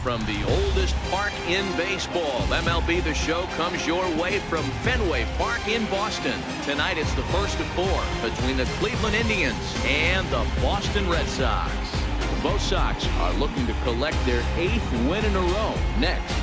from the oldest park in baseball. MLB The Show comes your way from Fenway Park in Boston. Tonight it's the first of 4 between the Cleveland Indians and the Boston Red Sox. Both Sox are looking to collect their 8th win in a row. Next.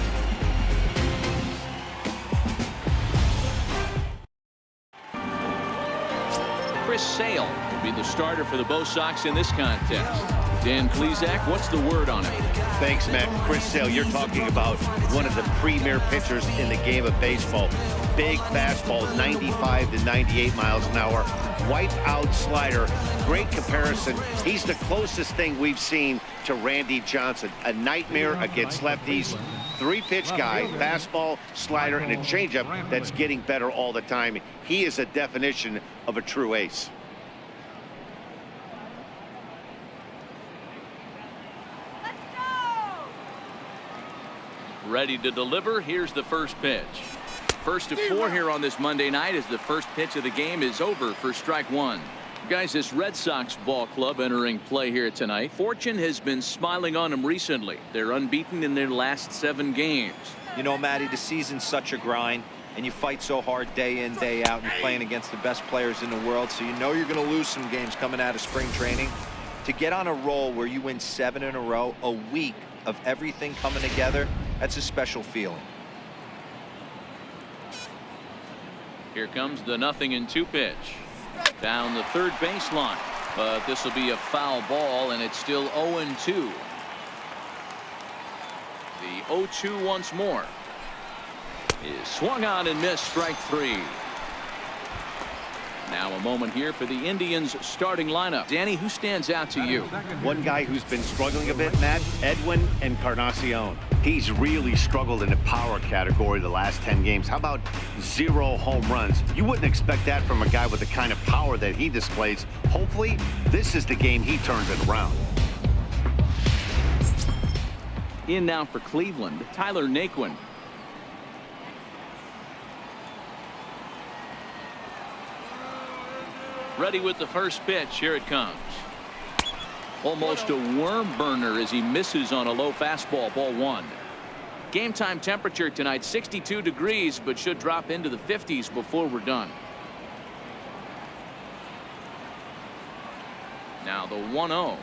Chris Sale will be the starter for the Bo Sox in this contest. Dan Plesac, what's the word on it? Thanks, Matt. Chris Sale, you're talking about one of the premier pitchers in the game of baseball. Big fastball, 95 to 98 miles an hour. Wipe out slider. Great comparison. He's the closest thing we've seen to Randy Johnson. A nightmare against lefties. 3-pitch guy, fastball, slider, and a changeup that's getting better all the time. He is a definition of a true ace. Ready to deliver. Here's the first pitch. First of 4 here on this Monday night as the first pitch of the game is over for strike 1. Guys, this Red Sox ball club entering play here tonight. Fortune has been smiling on them recently. They're unbeaten in their last 7 games. You know, Matty, the season's such a grind, and you fight so hard day in, day out, and you're playing against the best players in the world, so you know you're going to lose some games coming out of spring training. To get on a roll where you win 7 in a row, a week of everything coming together, that's a special feeling. Here comes the 0-2 pitch. Down the third baseline, but this will be a foul ball, and it's still 0-2. The 0-2 once more is swung on and missed, strike 3. Now a moment here for the Indians starting lineup. Danny, who stands out to you? One guy who's been struggling a bit, Matt, Edwin Encarnacion. He's really struggled in the power category the last 10 games. How about 0 home runs? You wouldn't expect that from a guy with the kind of power that he displays. Hopefully, this is the game he turns it around. In now for Cleveland, Tyler Naquin. Ready with the first pitch. Here it comes. Almost a worm burner as he misses on a low fastball. Ball 1. Game time temperature tonight 62 degrees, but should drop into the 50s before we're done. Now the 1-0.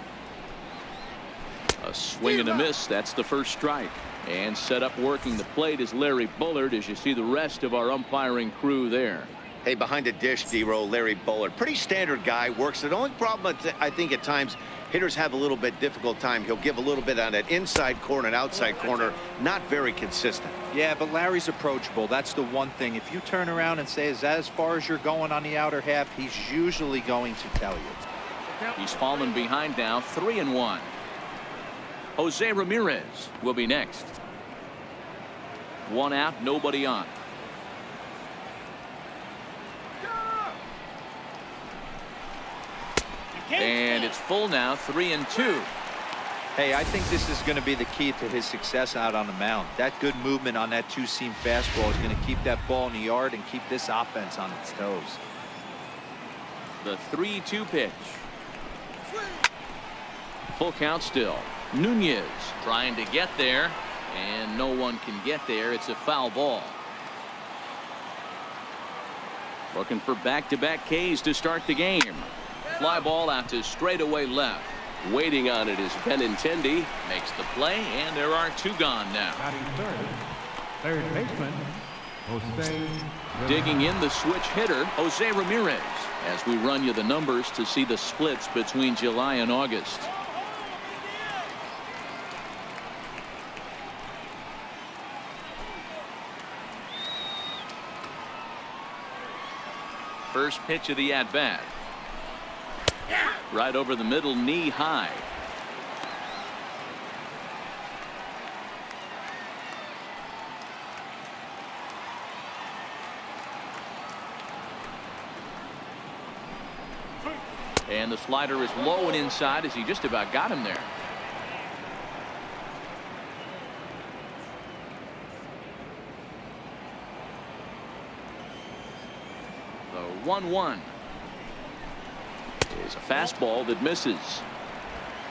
A swing and a miss. That's the first strike. And set up working the plate is Larry Bullard, as you see the rest of our umpiring crew there. Hey, behind the dish, D-Row, Larry Bullard. Pretty standard guy, works. The only problem, I think, at times, hitters have a little bit difficult time. He'll give a little bit on that inside corner and outside corner. Not very consistent. Yeah, but Larry's approachable. That's the one thing. If you turn around and say, is that as far as you're going on the outer half, he's usually going to tell you. He's fallen behind now, 3-1. Jose Ramirez will be next. 1 out, nobody on. And it's full now, 3-2. Hey, I think this is going to be the key to his success out on the mound. That good movement on that 2-seam fastball is going to keep that ball in the yard and keep this offense on its toes. The 3-2 pitch. Full count still. Nunez trying to get there, and no one can get there. It's a foul ball. Looking for back-to-back Ks to start the game. Fly ball out to straightaway left. Waiting on it is Benintendi. Makes the play, and there are 2 gone now. Third baseman, Jose. Digging in the switch hitter, Jose Ramirez, as we run you the numbers to see the splits between July and August. First pitch of the at-bat. Right over the middle, knee high. And the slider is low and inside as he just about got him there. The 1-1 is a fastball that misses.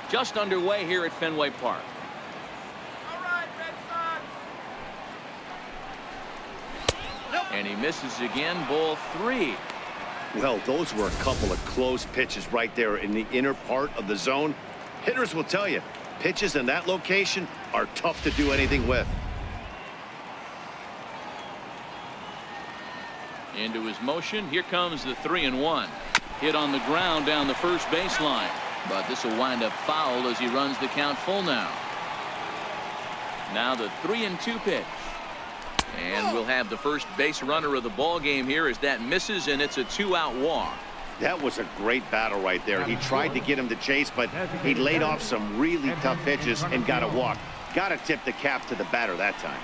Just underway here at Fenway Park. And he misses again, ball 3. Well, those were a couple of close pitches right there in the inner part of the zone. Hitters will tell you, pitches in that location are tough to do anything with. Into his motion. Here comes the 3-1. Hit on the ground down the first baseline. But this will wind up foul as he runs the count full now. Now the 3-2 pitch. And we'll have the first base runner of the ball game here as that misses, and it's a 2-out walk. That was a great battle right there. He tried to get him to chase, but he laid off some really tough pitches and got a walk. Got to tip the cap to the batter that time.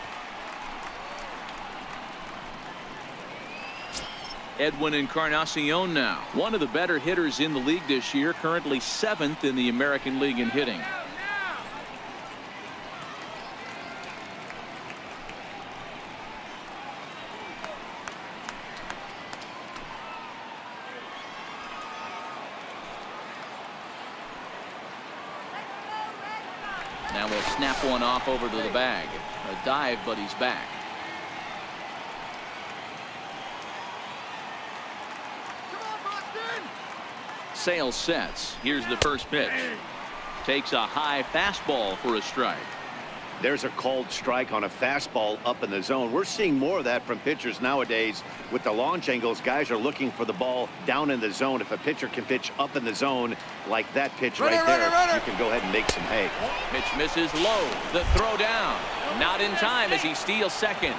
Edwin Encarnacion now, one of the better hitters in the league this year, currently 7th in the American League in hitting. Now we'll snap one off over to the bag. A dive, but he's back. Sale sets. Here's the first pitch. Takes a high fastball for a strike. There's a called strike on a fastball up in the zone. We're seeing more of that from pitchers nowadays. With the launch angles, guys are looking for the ball down in the zone. If a pitcher can pitch up in the zone like that pitch right there, you can go ahead and make some hay. Pitch misses low. The throw down. Not in time as he steals second.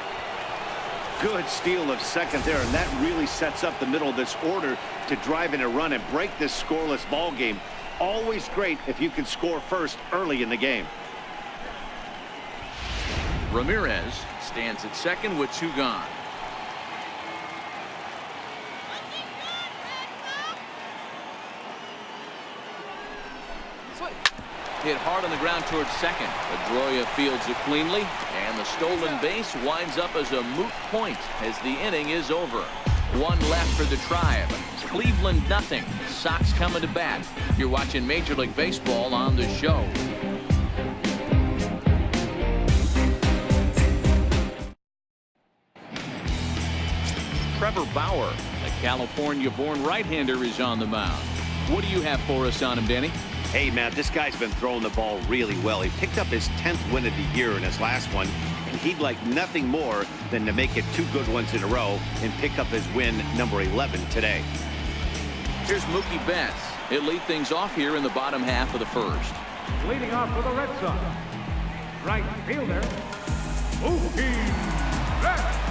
Good steal of second there, and that really sets up the middle of this order to drive in a run and break this scoreless ball game. Always great if you can score first early in the game. Ramirez stands at second with 2 gone. Hit hard on the ground towards second. Pedroia fields it cleanly, and the stolen base winds up as a moot point as the inning is over. 1 left for the Tribe. Cleveland nothing. Sox coming to bat. You're watching Major League Baseball on the show. Trevor Bauer, a California-born right-hander, is on the mound. What do you have for us on him, Danny? Hey, man, this guy's been throwing the ball really well. He picked up his 10th win of the year in his last one, and he'd like nothing more than to make it 2 good ones in a row and pick up his win number 11 today. Here's Mookie Betts. He'll lead things off here in the bottom half of the first. Leading off for the Red Sox, right fielder, Mookie Betts.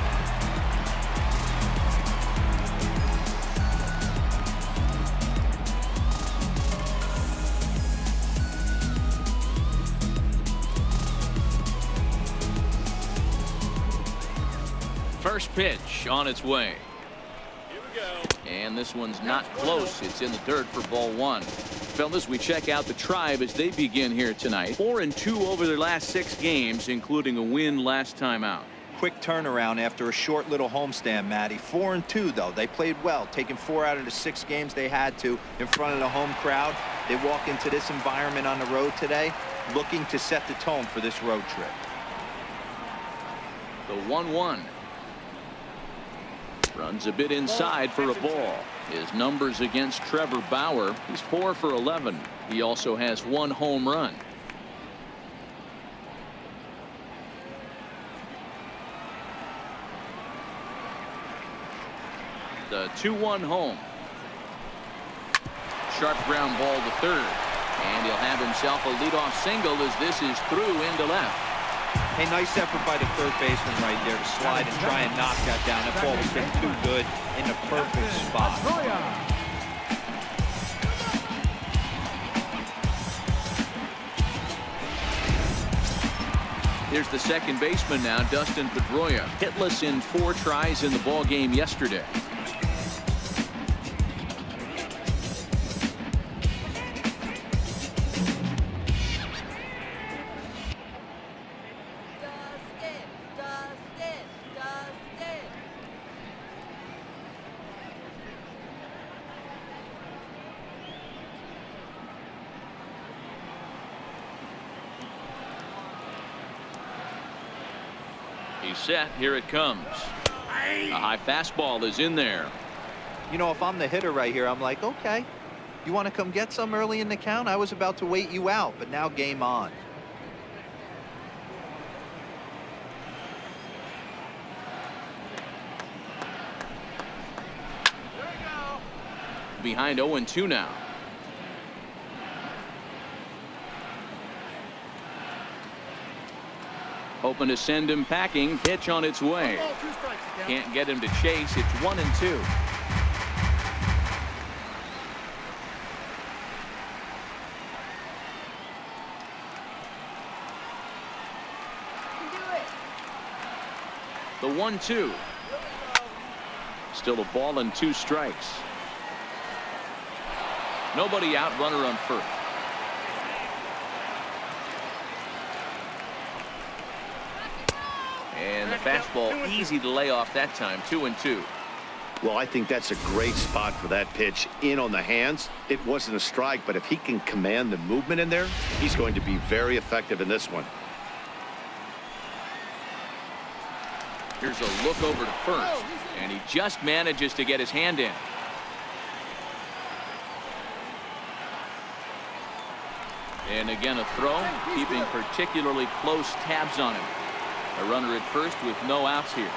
First pitch on its way. Here we go. And this one's not close. It's in the dirt for ball 1. Fellas, we check out the Tribe as they begin here tonight. 4-2 over their last 6 games, including a win last time out. Quick turnaround after a short little homestand, Matty. 4-2 though. They played well, taking 4 out of the 6 games they had to in front of the home crowd. They walk into this environment on the road today looking to set the tone for this road trip. The 1-1. Runs a bit inside for a ball. His numbers against Trevor Bauer, he's 4 for 11. He also has 1 home run. The 2-1 home. Sharp ground ball to third. And he'll have himself a leadoff single as this is through into left. Hey, nice effort by the third baseman right there to slide and try and knock that down. That ball was been too good in the perfect spot. Here's the second baseman now, Dustin Pedroia, hitless in 4 tries in the ball game yesterday. He's set. Here it comes. A high fastball is in there. You know, if I'm the hitter right here, I'm like, okay, you want to come get some early in the count? I was about to wait you out, but now game on. Behind 0-2 now. Hoping to send him packing. Pitch on its way. Can't get him to chase. It's 1-2. The 1-2. Still a ball and 2 strikes. Nobody out, runner on first. And the fastball easy to lay off that time. 2-2. Well, I think that's a great spot for that pitch. In on the hands. It wasn't a strike, but if he can command the movement in there, he's going to be very effective in this one. Here's a look over to first, and he just manages to get his hand in. And again, a throw, keeping particularly close tabs on him. A runner at first with no outs here.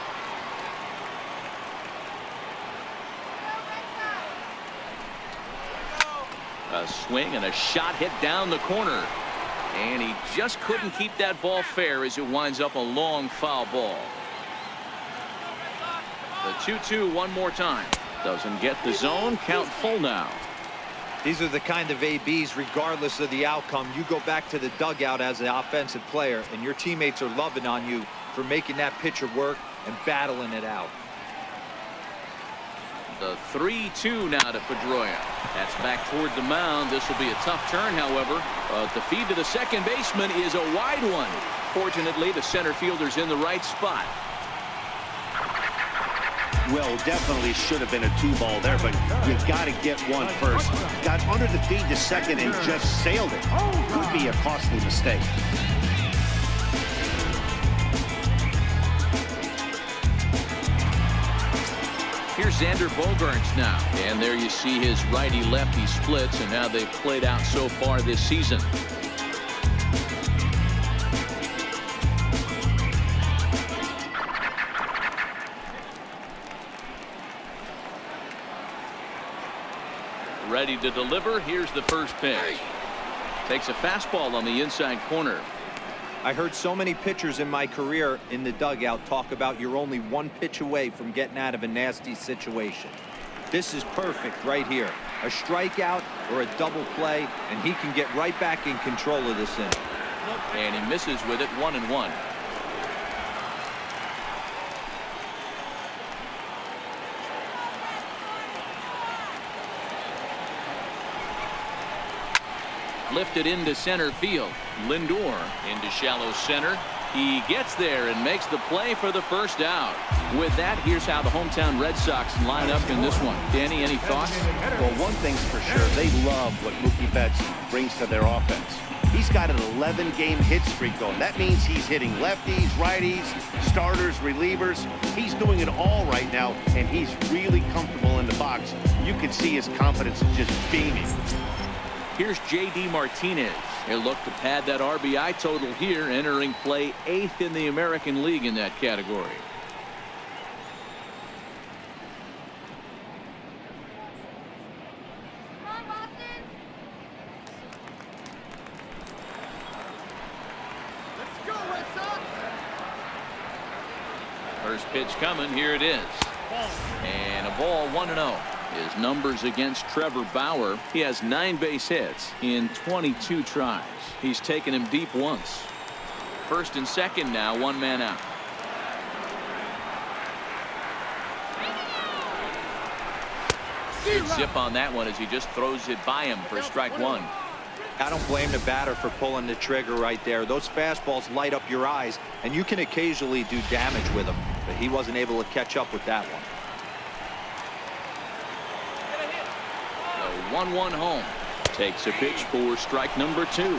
A swing and a shot hit down the corner. And he just couldn't keep that ball fair as it winds up a long foul ball. The 2-2 one more time. Doesn't get the zone. Count full now. These are the kind of ABs, regardless of the outcome. You go back to the dugout as an offensive player, and your teammates are loving on you for making that pitcher work and battling it out. The 3-2 now to Pedroia. That's back toward the mound. This will be a tough turn, however. But the feed to the second baseman is a wide one. Fortunately, the center fielder's in the right spot. Well, definitely should have been a 2-ball there, but you got to get one first. Got under the feed to second and just sailed it. Could be a costly mistake. Here's Xander Bogaerts now. And there you see his righty-lefty splits and how they've played out so far this season. Ready to deliver. Here's the first pitch. Takes a fastball on the inside corner. I heard so many pitchers in my career in the dugout talk about you're only one pitch away from getting out of a nasty situation. This is perfect right here. A strikeout or a double play, and he can get right back in control of this inning. And he misses with it. 1-1. Lifted into center field. Lindor into shallow center. He gets there and makes the play for the first out. With that, here's how the hometown Red Sox line up in this one. Danny, any thoughts? Well, one thing's for sure. They love what Mookie Betts brings to their offense. He's got an 11-game hit streak going. That means he's hitting lefties, righties, starters, relievers. He's doing it all right now, and he's really comfortable in the box. You can see his confidence just beaming. Here's J.D. Martinez. He'll look to pad that RBI total here, entering play 8th in the American League in that category. Let's go, Red Sox! First pitch coming. Here it is. And a ball. 1-0. His numbers against Trevor Bauer. He has 9 base hits in 22 tries. He's taken him deep once. First and second now. 1 man out. Good zip on that one as he just throws it by him for strike 1. I don't blame the batter for pulling the trigger right there. Those fastballs light up your eyes, and you can occasionally do damage with them, but he wasn't able to catch up with that one. 1-1 home. Takes a pitch for strike number 2.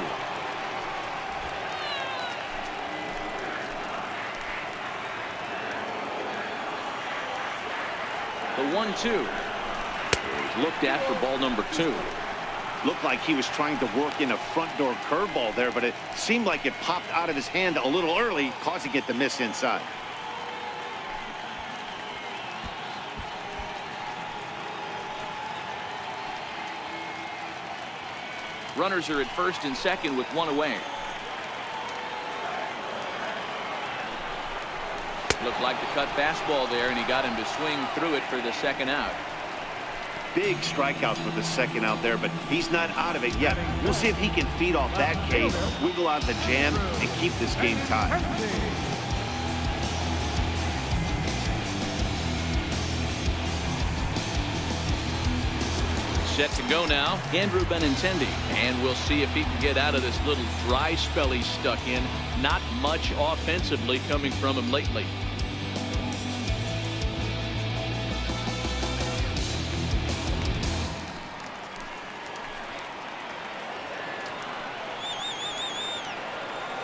The 1-2. He's looked at for ball number 2. Looked like he was trying to work in a front door curveball there, but it seemed like it popped out of his hand a little early, causing it to miss inside. Runners are at first and second with 1 away. Looked like the cut fastball there, and he got him to swing through it for the second out. Big strikeout for the second out there, but he's not out of it yet. We'll see if he can feed off that case, wiggle out the jam, and keep this game tied. Set to go now, Andrew Benintendi, and we'll see if he can get out of this little dry spell he's stuck in. Not much offensively coming from him lately.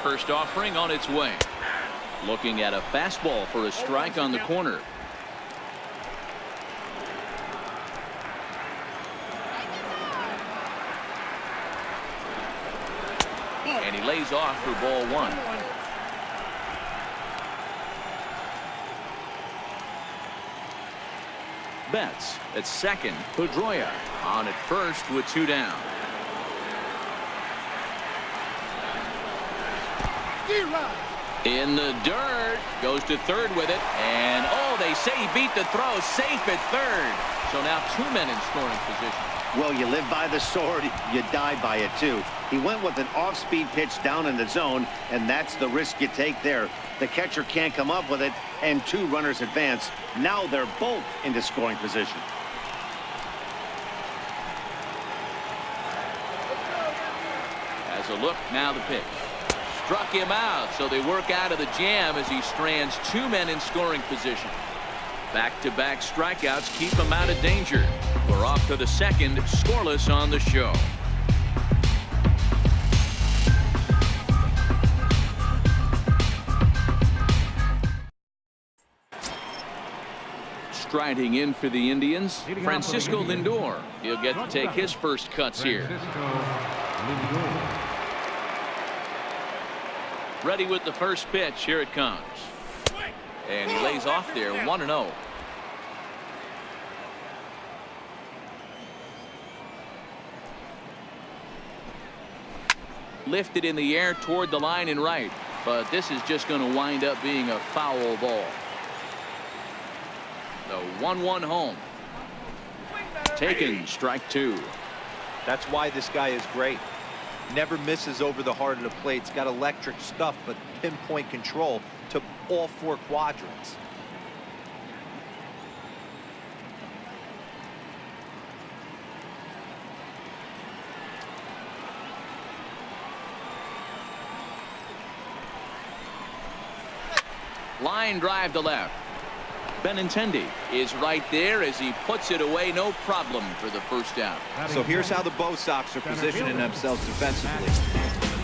First offering on its way. Looking at a fastball for a strike on the corner. And he lays off for ball 1. Betts at second. Pedroia on at first with 2 down. In the dirt, goes to third with it, and oh, they say he beat the throw, safe at third. So now 2 men in scoring position. Well, you live by the sword, you die by it too. He went with an off-speed pitch down in the zone, and that's the risk you take there. The catcher can't come up with it, and 2 runners advance. Now they're both into scoring position. As a look, now the pitch. Struck him out, so they work out of the jam as he strands 2 men in scoring position. Back-to-back strikeouts keep him out of danger. We're off to the second, scoreless on the show. Striding in for the Indians, Francisco Lindor. He'll get to take his first cuts here. Ready with the first pitch. Here it comes. And he lays off there, 1-0. Lifted in the air toward the line and right, but this is just going to wind up being a foul ball. The 1-1 home. Taken, strike 2. That's why this guy is great. Never misses over the heart of the plate. He's got electric stuff, but pinpoint control to all 4 quadrants. Line drive to left. Benintendi is right there as he puts it away, no problem for the first out. So here's how the Bo Sox are positioning themselves defensively.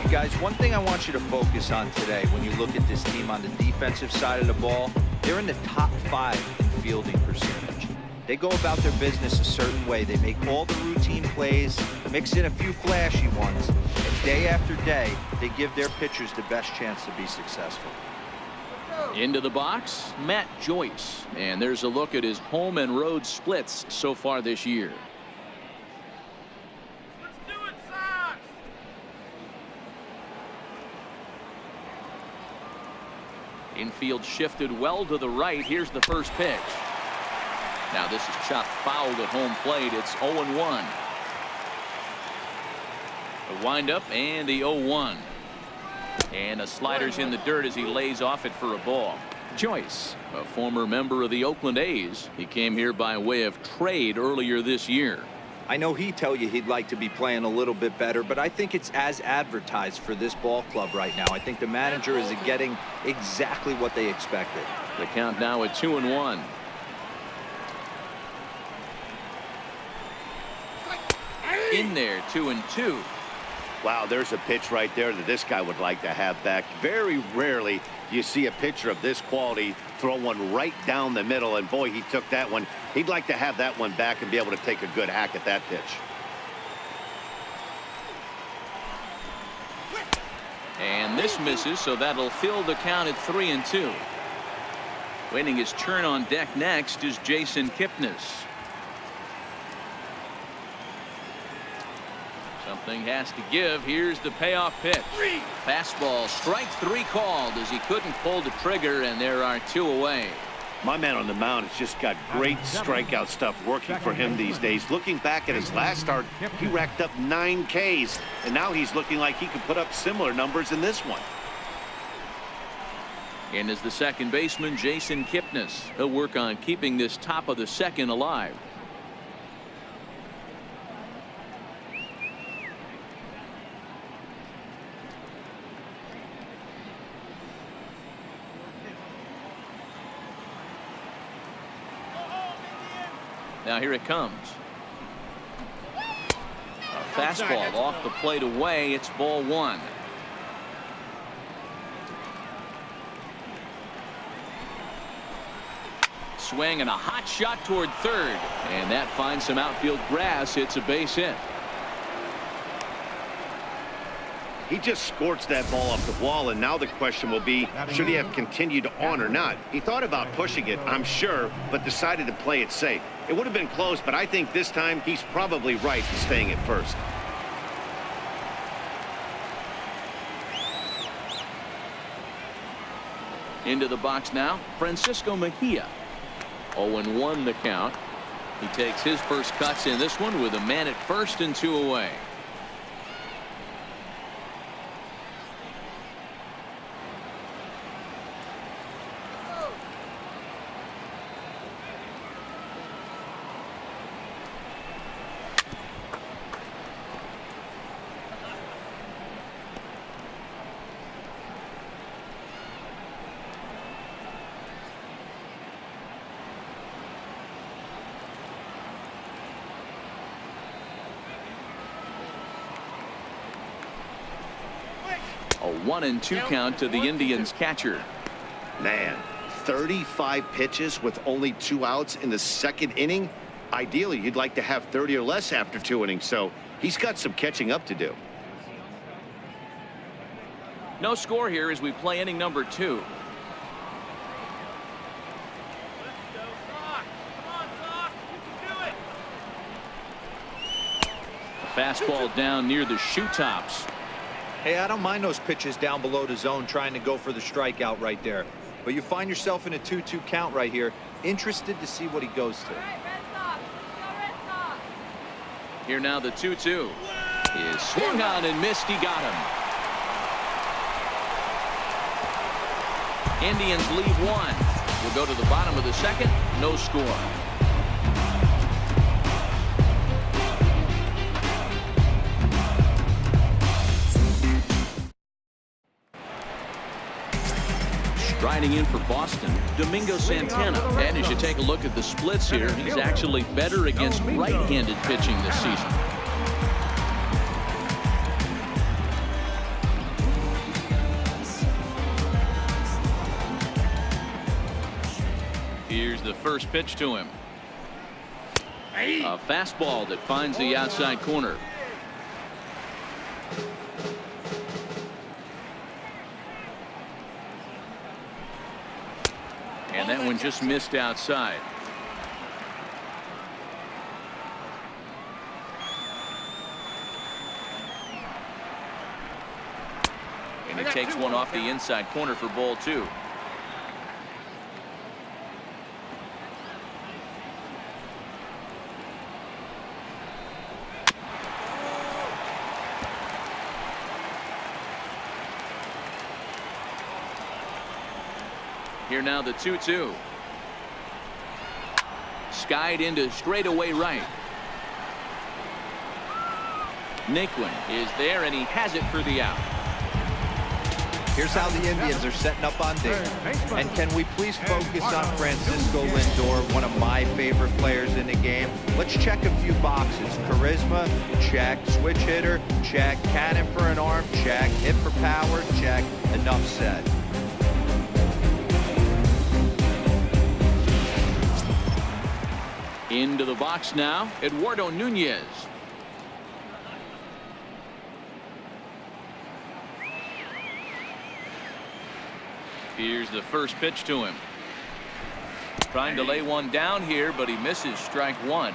You guys, one thing I want you to focus on today when you look at this team on the defensive side of the ball, they're in the top 5 in fielding percentage. They go about their business a certain way. They make all the routine plays, mix in a few flashy ones, and day after day, they give their pitchers the best chance to be successful. Into the box, Matt Joyce, and there's a look at his home and road splits so far this year. Let's do it, Sox! Infield shifted well to the right. Here's the first pitch. Now this is chopped foul at home plate. It's 0-1. The windup and the 0-1. And a slider's in the dirt as he lays off it for a ball. Joyce, a former member of the Oakland A's. He came here by way of trade earlier this year. I know he'd tell you he'd like to be playing a little bit better, but I think it's as advertised for this ball club right now. I think the manager is getting exactly what they expected. The count now at 2-1. In there, 2-2. Wow, there's a pitch right there that this guy would like to have back. Very rarely do you see a pitcher of this quality throw one right down the middle, and boy, he took that one He'd like to have that one back and be able to take a good hack at that pitch. And this misses, so that'll fill the count at 3-2. Waiting his turn on deck next is Jason Kipnis. Something has to give. Here's the payoff pitch. Fastball, strike 3 called as he couldn't pull the trigger, and there are 2 away. My man on the mound has just got great strikeout stuff working for him these days. Looking back at his last start, he racked up 9 Ks, and now he's looking like he could put up similar numbers in this one. And as the second baseman, Jason Kipnis. He'll work on keeping this top of the second alive. Now here it comes. A fastball off the plate away. It's ball 1. Swing and a hot shot toward third. And that finds some outfield grass. It's a base hit. He just scorched that ball off the wall, and now the question will be, should he have continued on or not? He thought about pushing it, I'm sure, but decided to play it safe. It would have been close, but I think this time he's probably right in staying at first. Into the box now, Francisco Mejia. 0-1 the count. He takes his first cuts in this one with a man at first and 2 away. A 1-2 count to the Indians catcher. Man, 35 pitches with only 2 outs in the second inning. Ideally, you'd like to have 30 or less after 2 innings, so he's got some catching up to do. No score here as we play inning number 2. Let's go, Sock. Come on, Sock. You can do it. A fastball down near the shoe tops. Hey, I don't mind those pitches down below the zone trying to go for the strikeout right there. But you find yourself in a 2-2 count right here. Interested to see what he goes to. Here now the 2-2. Is swung on and missed. He got him. Indians leave 1. We'll go to the bottom of the second. No score. Riding in for Boston, Domingo Santana. And as you take a look at the splits here, he's actually better against right-handed pitching this season. Here's the first pitch to him. A fastball that finds the outside corner. And that one just missed outside. And he takes one off the inside corner for ball 2. Here now the 2-2. Skied into straightaway right. Naquin is there, and he has it for the out. Here's how the Indians are setting up on Dave. And can we please focus on Francisco Lindor, one of my favorite players in the game? Let's check a few boxes. Charisma, check. Switch hitter, check. Cannon for an arm, check. Hit for power, check. Enough said. Into the box now, Eduardo Nunez. Here's the first pitch to him. Trying to lay one down here, but he misses strike one.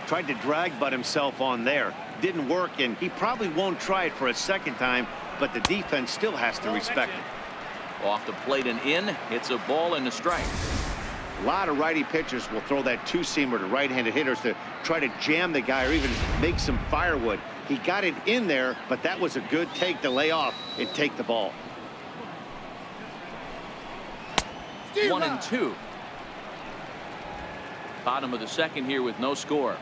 Tried to drag butt himself on there. Didn't work, and he probably won't try it for a second time, but the defense still has to respect it. Off the plate and in. It's a ball and a strike. A lot of righty pitchers will throw that two-seamer to right-handed hitters to try to jam the guy or even make some firewood. He got it in there, but that was a good take to lay off and take the ball. 1-2. Bottom of the second here with no score.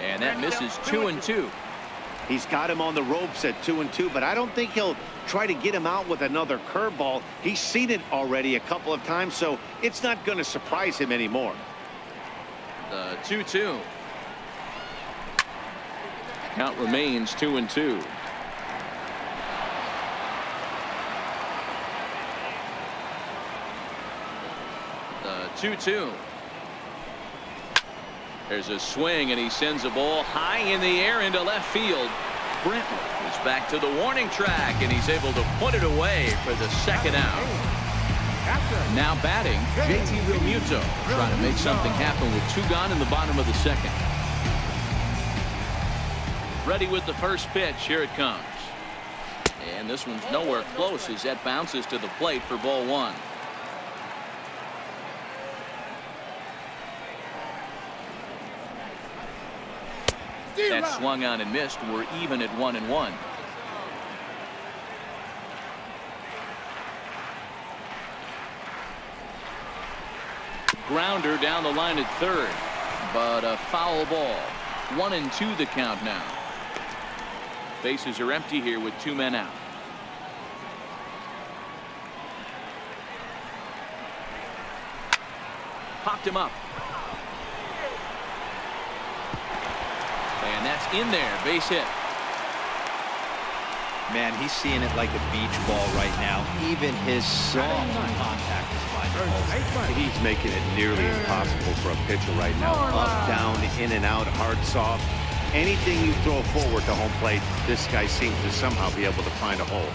And that misses 2-2. He's got him on the ropes at 2-2, but I don't think he'll try to get him out with another curveball. He's seen it already a couple of times, so it's not going to surprise him anymore. The 2-2. Count remains 2-2. The 2-2. There's a swing, and he sends a ball high in the air into left field. Brentwood is back to the warning track, and he's able to put it away for the second out. Now batting, JT Realmuto, trying to make something happen with two gone in the bottom of the second. Ready with the first pitch. Here it comes. And this one's nowhere close as that bounces to the plate for ball one. That swung on and missed. We're even at 1-1. Grounder down the line at third, but a foul ball. 1-2 the count now. Bases are empty here with two men out. Popped him up. And that's in there. Base hit. Man, he's seeing it like a beach ball right now. Even his soft contact is finding holes. He's making it nearly impossible for a pitcher right now. Up, down, in and out, hard, soft. Anything you throw forward to home plate, this guy seems to somehow be able to find a hole.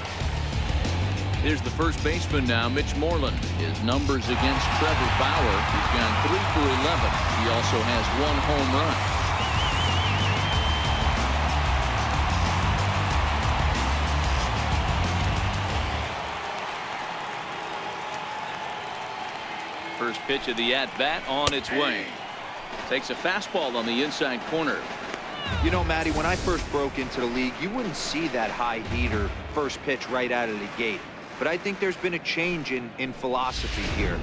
Here's the first baseman now, Mitch Moreland. His numbers against Trevor Bauer. He's gone 3 for 11. He also has one home run. First pitch of the at-bat on its way. Takes a fastball on the inside corner. You know, Matty, when I first broke into the league, you wouldn't see that high heater first pitch right out of the gate. But I think there's been a change in philosophy here.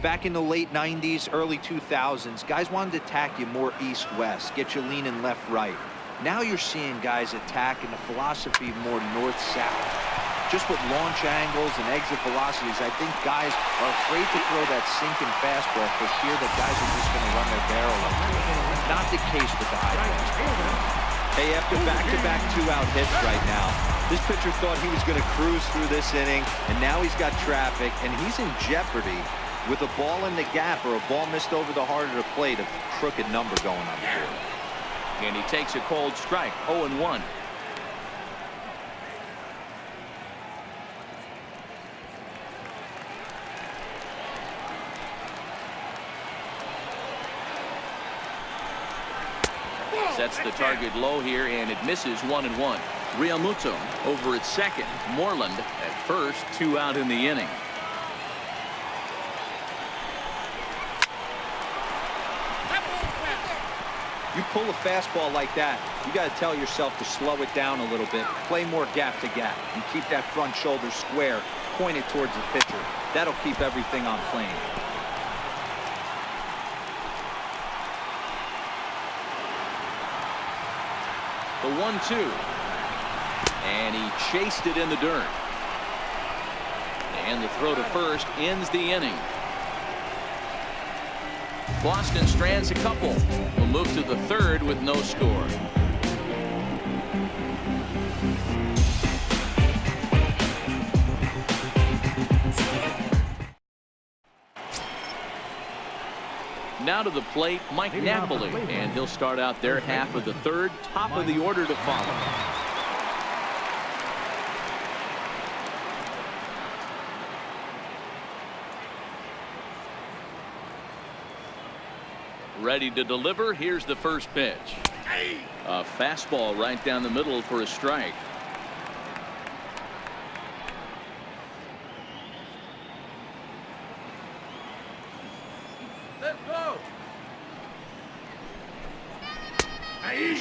Back in the late 90s, early 2000s, guys wanted to attack you more east-west, get you leaning left-right. Now you're seeing guys attack in the philosophy more north-south. Just with launch angles and exit velocities, I think guys are afraid to throw that sinking fastball for fear that guys are just going to run their barrel into it. Not the case with the high fastball. Hey, after back-to-back two-out hits right now, this pitcher thought he was going to cruise through this inning, and now he's got traffic, and he's in jeopardy with a ball in the gap or a ball missed over the heart of the plate, a crooked number going on the board. And he takes a cold strike. 0-1. Sets the target low here, and it misses. 1-1. Realmuto over at second. Moreland at first. 2 out in the inning. You pull a fastball like that, you got to tell yourself to slow it down a little bit, play more gap to gap, and keep that front shoulder square, pointed towards the pitcher. That'll keep everything on plane. The 1-2. And he chased it in the dirt. And the throw to first ends the inning. Boston strands a couple. Will move to the third with no score. now to the plate, Mike Napoli, and he'll start out their half of the third, top of the order to follow. Ready to deliver. Here's the first pitch. A fastball right down the middle for a strike. Let's go.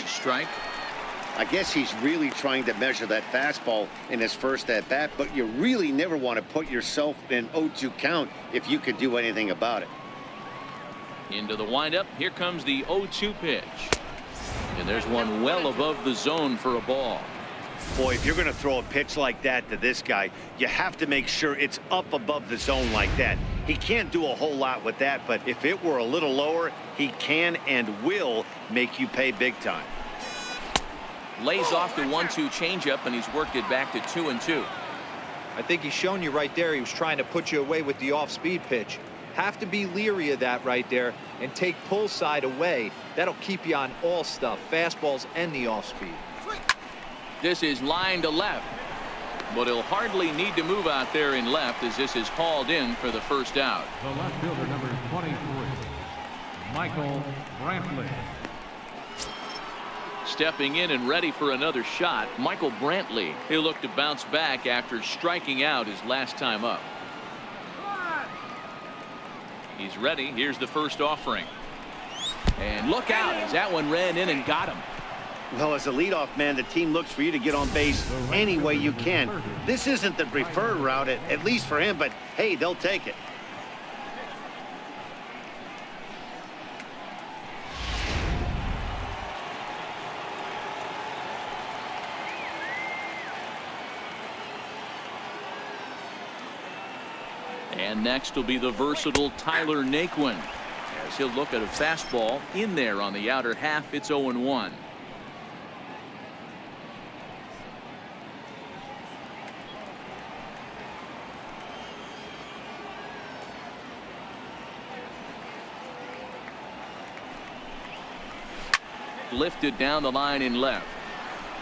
Strike. I guess he's really trying to measure that fastball in his first at-bat, but you really never want to put yourself in an 0-2 count if you could do anything about it. Into the windup. Here comes the 0-2 pitch. And there's one well above the zone for a ball. Boy, if you're going to throw a pitch like that to this guy, you have to make sure it's up above the zone like that. He can't do a whole lot with that, but if it were a little lower, he can and will make you pay big time. Lays off the 1-2 changeup, and he's worked it back to 2-2. I think he's shown you right there. He was trying to put you away with the off-speed pitch. Have to be leery of that right there and take pull side away. That'll keep you on all stuff, fastballs and the off-speed. This is line to left, but he'll hardly need to move out there in left as this is hauled in for the first out. The left fielder, number 23, Michael Brantley. Stepping in and ready for another shot, Michael Brantley. He'll look to bounce back after striking out his last time up. He's ready. Here's the first offering. And look out as that one ran in and got him. Well, as a leadoff man, the team looks for you to get on base any way you can. This isn't the preferred route, at least for him, but hey, they'll take it. And next will be the versatile Tyler Naquin, as he'll look at a fastball in there on the outer half. It's 0-1. Lifted down the line in left,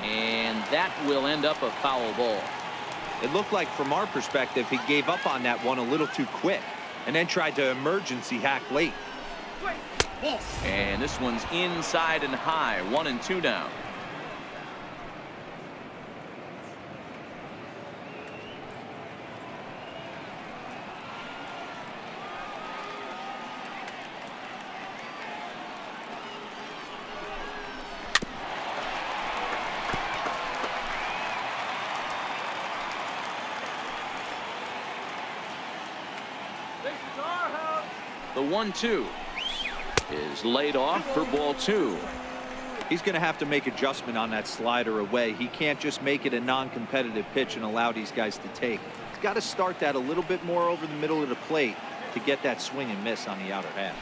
and that will end up a foul ball. It looked like from our perspective he gave up on that one a little too quick and then tried to emergency hack late. And this one's inside and high. 1-2 now. The 1-2 is laid off for ball 2. He's going to have to make adjustment on that slider away. He can't just make it a non-competitive pitch and allow these guys to take. He's got to start that a little bit more over the middle of the plate to get that swing and miss on the outer half.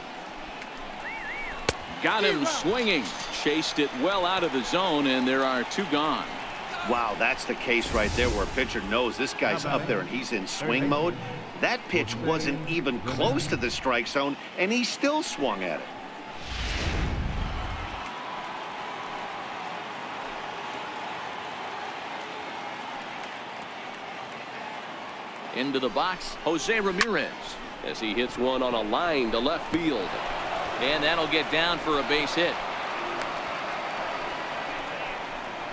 Got him swinging. Chased it well out of the zone, and there are 2 gone. Wow, that's the case right there where a pitcher knows this guy's up there and he's in swing mode. That pitch wasn't even close to the strike zone, and he still swung at it. Into the box, Jose Ramirez, as he hits one on a line to left field. And that'll get down for a base hit.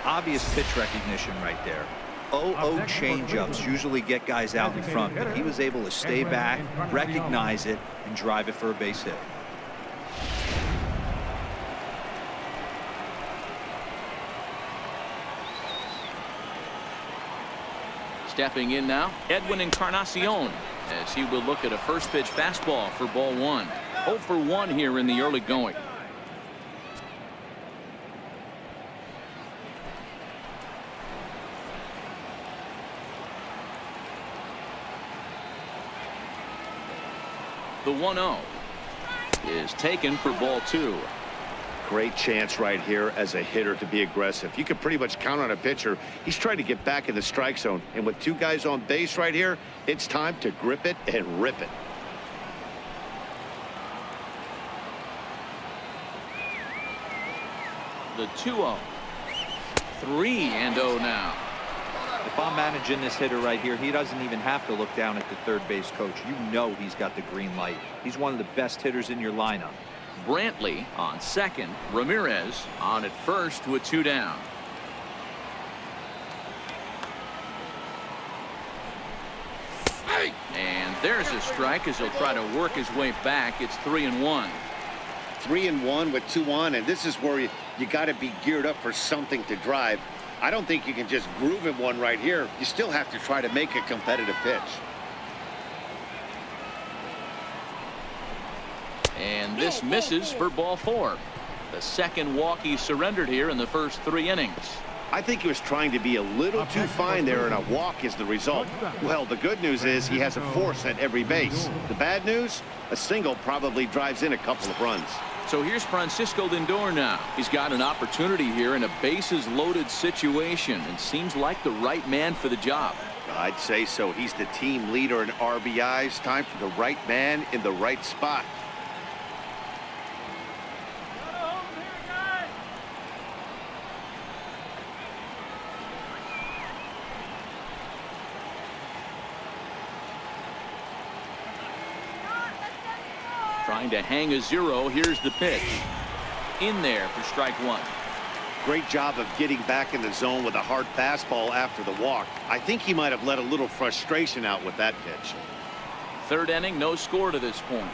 Obvious pitch recognition right there. 0-0 changeups usually get guys out in front, but he was able to stay back, recognize it, and drive it for a base hit. Stepping in now, Edwin Encarnacion, as he will look at a first pitch fastball for ball 1. 0 for 1 here in the early going. The 1-0 is taken for ball 2. Great chance right here as a hitter to be aggressive. You can pretty much count on a pitcher. He's trying to get back in the strike zone. And with 2 guys on base right here, it's time to grip it and rip it. The 2-0. 3-0 now. If I'm managing this hitter right here, he doesn't even have to look down at the third base coach. You know he's got the green light. He's one of the best hitters in your lineup. Brantley on second. Ramirez on at first with 2 down. And there's a strike as he'll try to work his way back. It's 3-1. 3-1 with 2 on, and this is where you got to be geared up for something to drive. I don't think you can just groove in one right here. You still have to try to make a competitive pitch. And this misses for ball 4. The second walk he surrendered here in the first 3 innings. I think he was trying to be a little too fine there, and a walk is the result. Well, the good news is he has a force at every base. The bad news, a single probably drives in a couple of runs. So here's Francisco Lindor now. He's got an opportunity here in a bases loaded situation and seems like the right man for the job. I'd say so. He's the team leader in RBIs. Time for the right man in the right spot. Trying to hang a 0. Here's the pitch. In there for strike 1. Great job of getting back in the zone with a hard fastball after the walk. I think he might have let a little frustration out with that pitch. 3rd inning, no score to this point.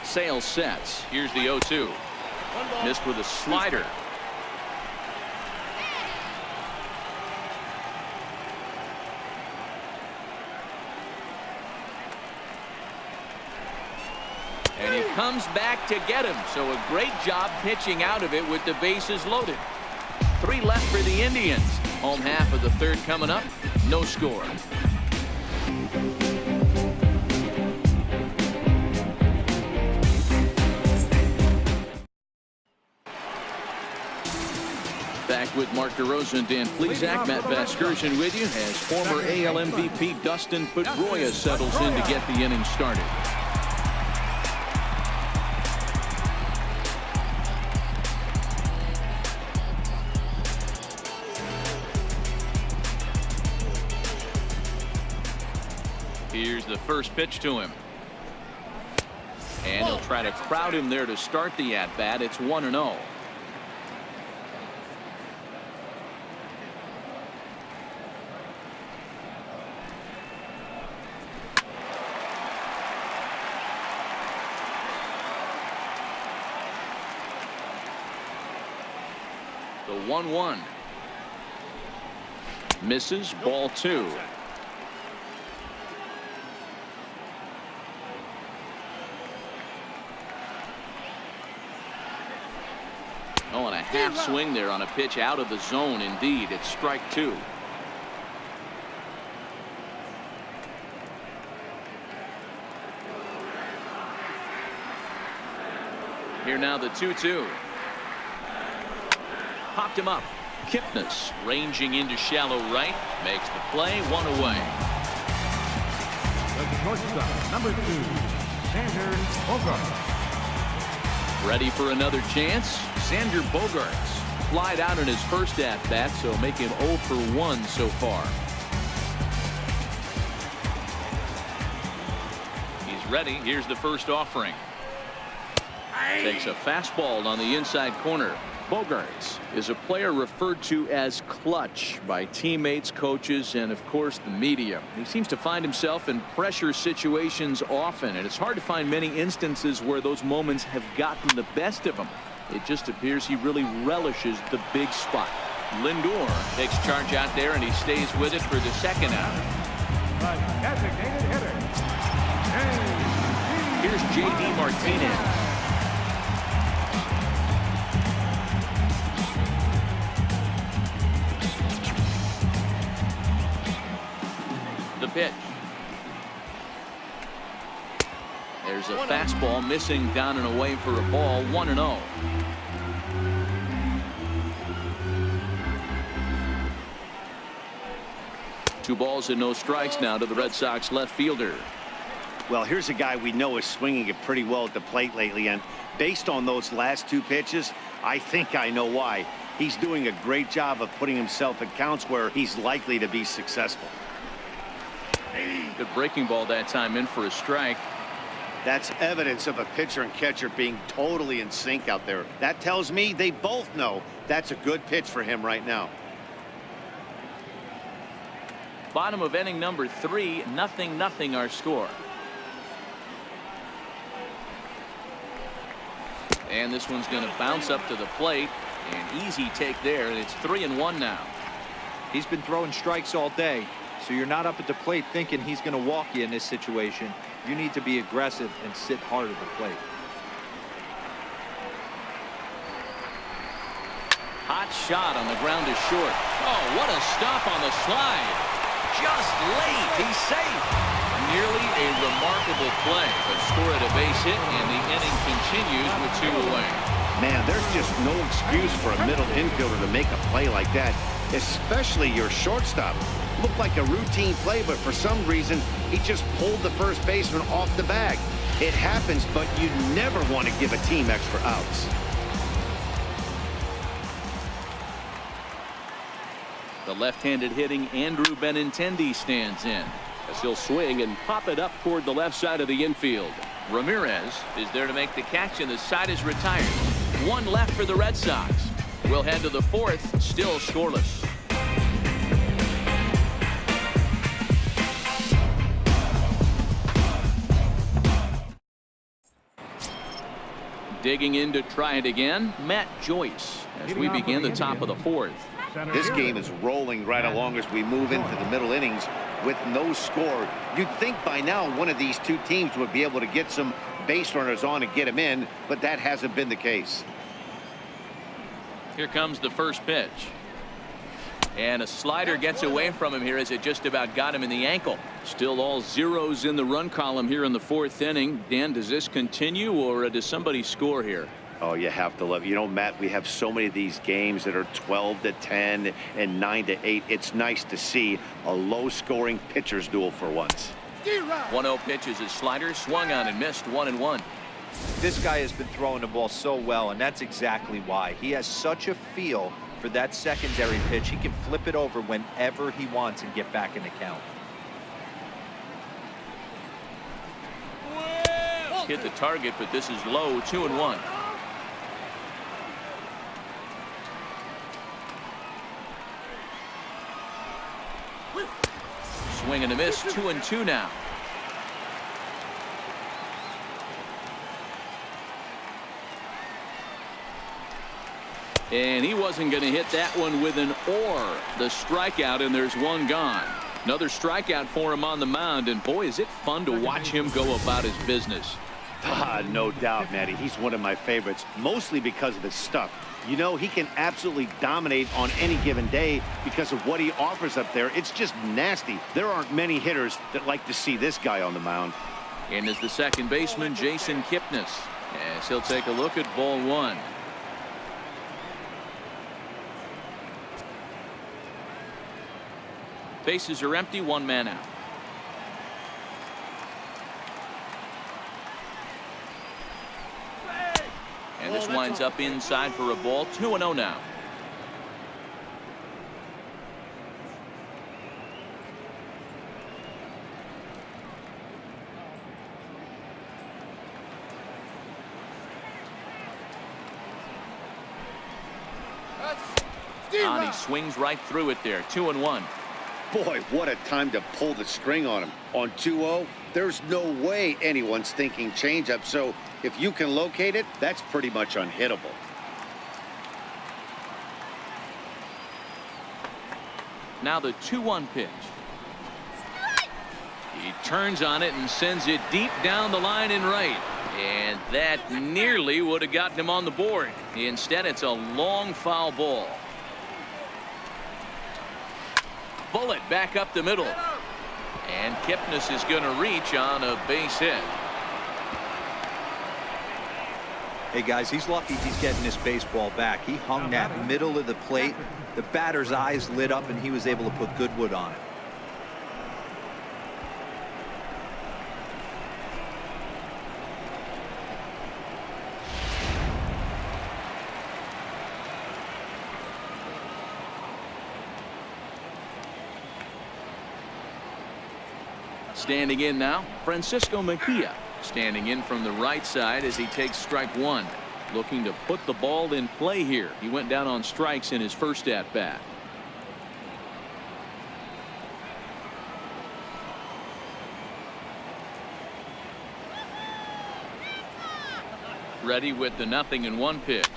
Sales sets. Here's the 0-2. Missed with a slider. And he comes back to get him. So a great job pitching out of it with the bases loaded. 3 left for the Indians. Home half of the 3rd coming up. No score. Back with Mark DeRosa and Dan Plesac. Matt Vasgersian with you as former AL MVP Dustin Pedroia settles in to get the inning started. Here's the first pitch to him. And he'll try to crowd him there to start the at-bat. It's 1-0. The 1-1. Misses, ball 2. Oh, and a half swing there on a pitch out of the zone. Indeed, it's strike 2. Here now the 2-2. Popped him up. Kipnis ranging into shallow right. Makes the play. 1 away. The shortstop, number 2, Xander Bogaerts. Ready for another chance. Xander Bogaerts flied out in his first at-bat, so make him 0 for 1 so far. He's ready. Here's the first offering. Takes a fastball on the inside corner. Bogaerts is a player referred to as clutch by teammates, coaches, and of course the media. He seems to find himself in pressure situations often, and it's hard to find many instances where those moments have gotten the best of him. It just appears he really relishes the big spot. Lindor takes charge out there, and he stays with it for the second out. The designated hitter, Here's J.D. Martinez. The pitch. There's a fastball missing down and away for a ball. 1-0. Two balls and no strikes now to the Red Sox left fielder. Well, here's a guy we know is swinging it pretty well at the plate lately, and based on those last two pitches, I think I know why. He's doing a great job of putting himself in counts where he's likely to be successful. Good breaking ball that time, in for a strike. That's evidence of a pitcher and catcher being totally in sync out there. That tells me they both know that's a good pitch for him right now. Bottom of inning number 3, 0-0 our score. And this one's going to bounce up to the plate. An easy take there, and it's 3-1 now. He's been throwing strikes all day, so you're not up at the plate thinking he's going to walk you in this situation. You need to be aggressive and sit hard at the plate. Hot shot on the ground is short. Oh, what a stop on the slide. Just late. He's safe. Nearly a remarkable play, but score at a base hit, and the inning continues with 2 away. Man, there's just no excuse for a middle infielder to make a play like that, especially your shortstop. Looked like a routine play, but for some reason, he just pulled the first baseman off the bag. It happens, but you never want to give a team extra outs. The left-handed hitting Andrew Benintendi stands in, as he'll swing and pop it up toward the left side of the infield. Ramirez is there to make the catch, and the side is retired. 1 left for the Red Sox. We'll head to the 4th, still scoreless. Digging in to try it again, Matt Joyce, as we begin the top of the 4th. This game is rolling right along as we move into the middle innings with no score. You'd think by now one of these two teams would be able to get some base runners on and get them in, but that hasn't been the case. Here comes the first pitch. And a slider gets away from him here as it just about got him in the ankle. Still all zeros in the run column here in the 4th inning. Dan, does this continue, or does somebody score here? Oh, you have to love it. You know, Matt, we have so many of these games that are 12-10 and 9-8. It's nice to see a low-scoring pitcher's duel for once. 1-0 pitch is his slider, swung on and missed. 1-1. This guy has been throwing the ball so well, and that's exactly why. He has such a feel for that secondary pitch. He can flip it over whenever he wants and get back in the count. Hit the target, but this is low. 2-1. Swing and a miss. 2-2 now. And he wasn't going to hit that one with an or. The strikeout, and there's one gone. Another strikeout for him on the mound, and boy, is it fun to watch him go about his business. No doubt, Matty. He's one of my favorites, mostly because of his stuff. You know, he can absolutely dominate on any given day because of what he offers up there. It's just nasty. There aren't many hitters that like to see this guy on the mound. And is the second baseman, Jason Kipnis, as he'll take a look at ball 1. Bases are empty, 1 man out. And this winds up inside for a ball. 2-0 now. And he swings right through it there. 2-1. Boy, what a time to pull the string on him. On 2-0, there's no way anyone's thinking changeup, so if you can locate it, that's pretty much unhittable. Now the 2-1 pitch. He turns on it and sends it deep down the line in right. And that nearly would have gotten him on the board. Instead, it's a long foul ball. Bullet back up the middle. And Kipnis is going to reach on a base hit. Hey, guys, he's lucky he's getting this baseball back. He hung that middle of the plate. The batter's eyes lit up, and he was able to put good wood on it. Standing in now, Francisco Mejia. Standing in from the right side as he takes strike one. Looking to put the ball in play here. He went down on strikes in his first at bat. Ready with the 0-1 pitch.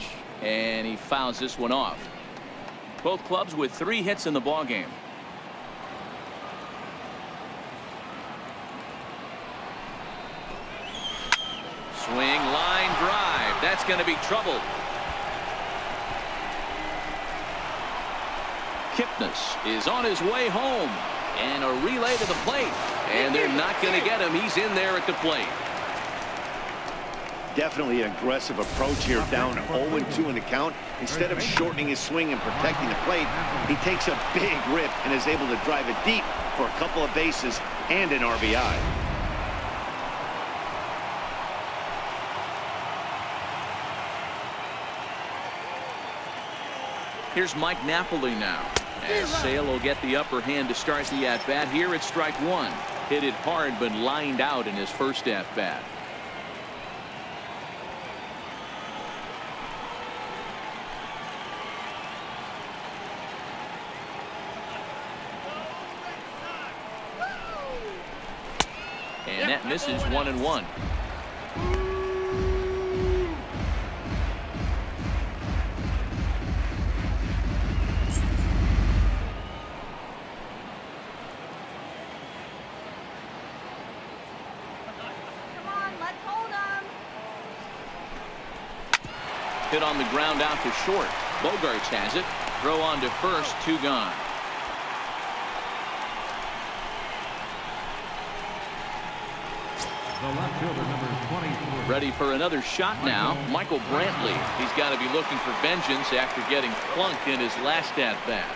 And he fouls this one off. Both clubs with 3 hits in the ballgame. Swing, line drive. That's going to be trouble. Kipnis is on his way home. And a relay to the plate. And they're not going to get him. He's in there at the plate. Definitely an aggressive approach here, down 0-2 in the count. Instead of shortening his swing and protecting the plate, he takes a big rip and is able to drive it deep for a couple of bases and an RBI. Here's Mike Napoli now. As Sale will get the upper hand to start the at-bat. Here it's strike one. Hit it hard but lined out in his first at-bat. And that misses 1-1. Hit on the ground out to short. Bogarts has it. Throw on to first. 2 gone. The left fielder, number 23. Ready for another shot now. Michael Brantley. He's got to be looking for vengeance after getting plunked in his last at bat.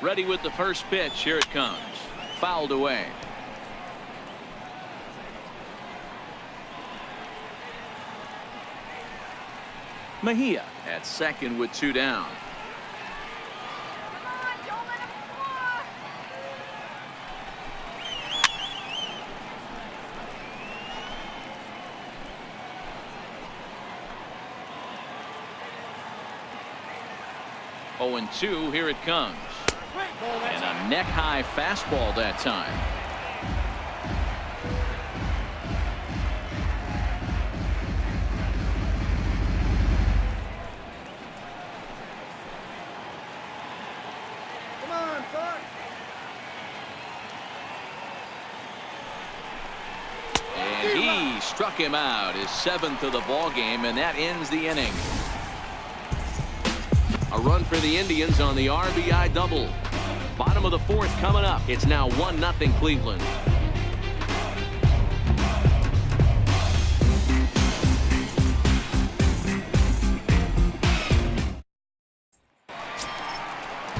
Ready with the first pitch. Here it comes. Fouled away. Mejia at second with 2 down. Oh, and 2. Here it comes. And a neck-high fastball that time. Come on, son. And he struck him out, his 7th of the ball game, and that ends the inning. A run for the Indians on the RBI double. Bottom of the 4th coming up. It's now 1-0 Cleveland.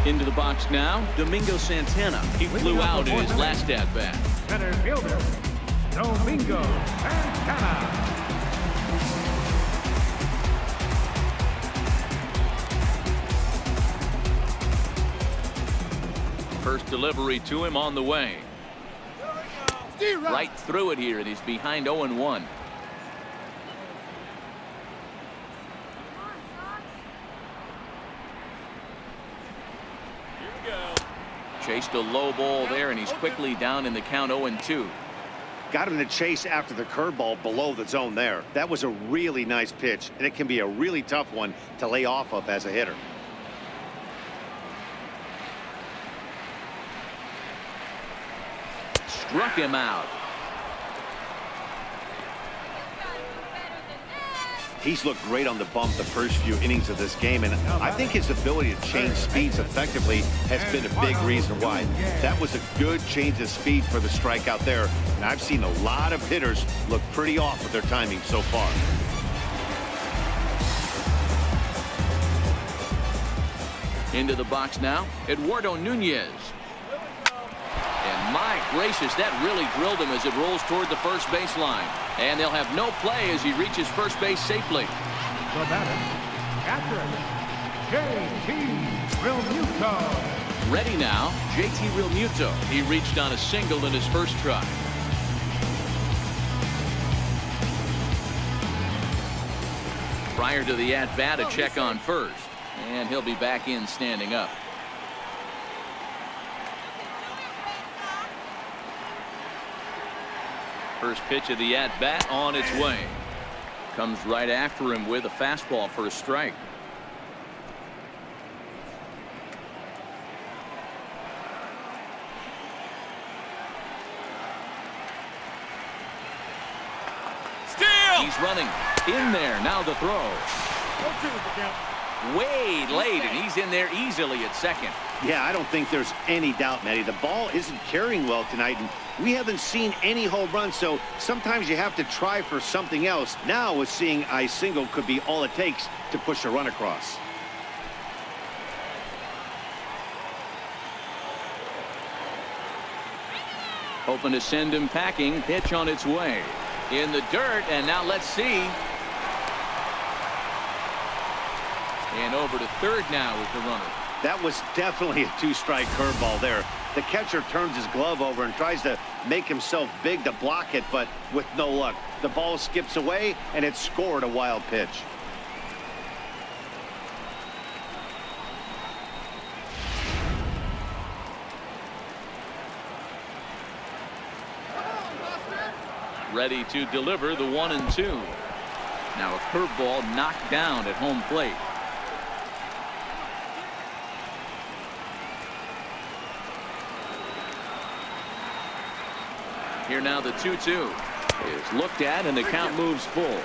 Into the box now, Domingo Santana. He flew out in his last at bat. Center fielder, Domingo Santana. First delivery to him on the way. Right through it here, and he's behind 0-1. Chased a low ball there, and he's quickly down in the count 0-2. Got him to chase after the curveball below the zone there. That was a really nice pitch, and it can be a really tough one to lay off of as a hitter. Struck him out. He's looked great on the bump the first few innings of this game, and I think his ability to change speeds effectively has been a big reason why. That was a good change of speed for the strikeout there, and I've seen a lot of hitters look pretty off with their timing so far. Into the box now, Eduardo Nunez. And my gracious, that really drilled him as it rolls toward the first baseline. And they'll have no play as he reaches first base safely. The batter, catcher, J.T. Realmuto. Ready now, J.T. Realmuto. He reached on a single in his first try. Prior to the at-bat, a check on first. And he'll be back in standing up. First pitch of the at-bat on its way. Comes right after him with a fastball for a strike. Steal! He's running in there. Now the throw. 0-2 with the count. Way late, and he's in there easily at second. Yeah, I don't think there's any doubt, Matty. The ball isn't carrying well tonight, and we haven't seen any home runs, so sometimes you have to try for something else. Now, with seeing a single could be all it takes to push a run across. Hoping to send him packing. Pitch on its way. In the dirt, and now let's see. And over to third now is the runner. That was definitely a two-strike curveball there. The catcher turns his glove over and tries to make himself big to block it, but with no luck. The ball skips away, and it scored a wild pitch. Ready to deliver the 1-2. Now a curveball knocked down at home plate. Here now the 2-2 is looked at, and the count moves full.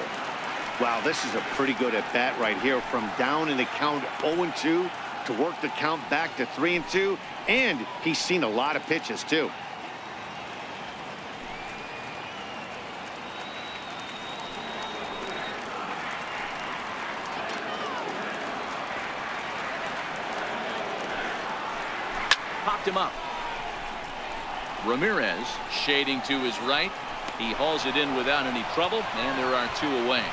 Wow, this is a pretty good at bat right here, from down in the count 0-2 to work the count back to 3-2, and he's seen a lot of pitches too. Popped him up. Ramirez shading to his right. He hauls it in without any trouble, and there are two away.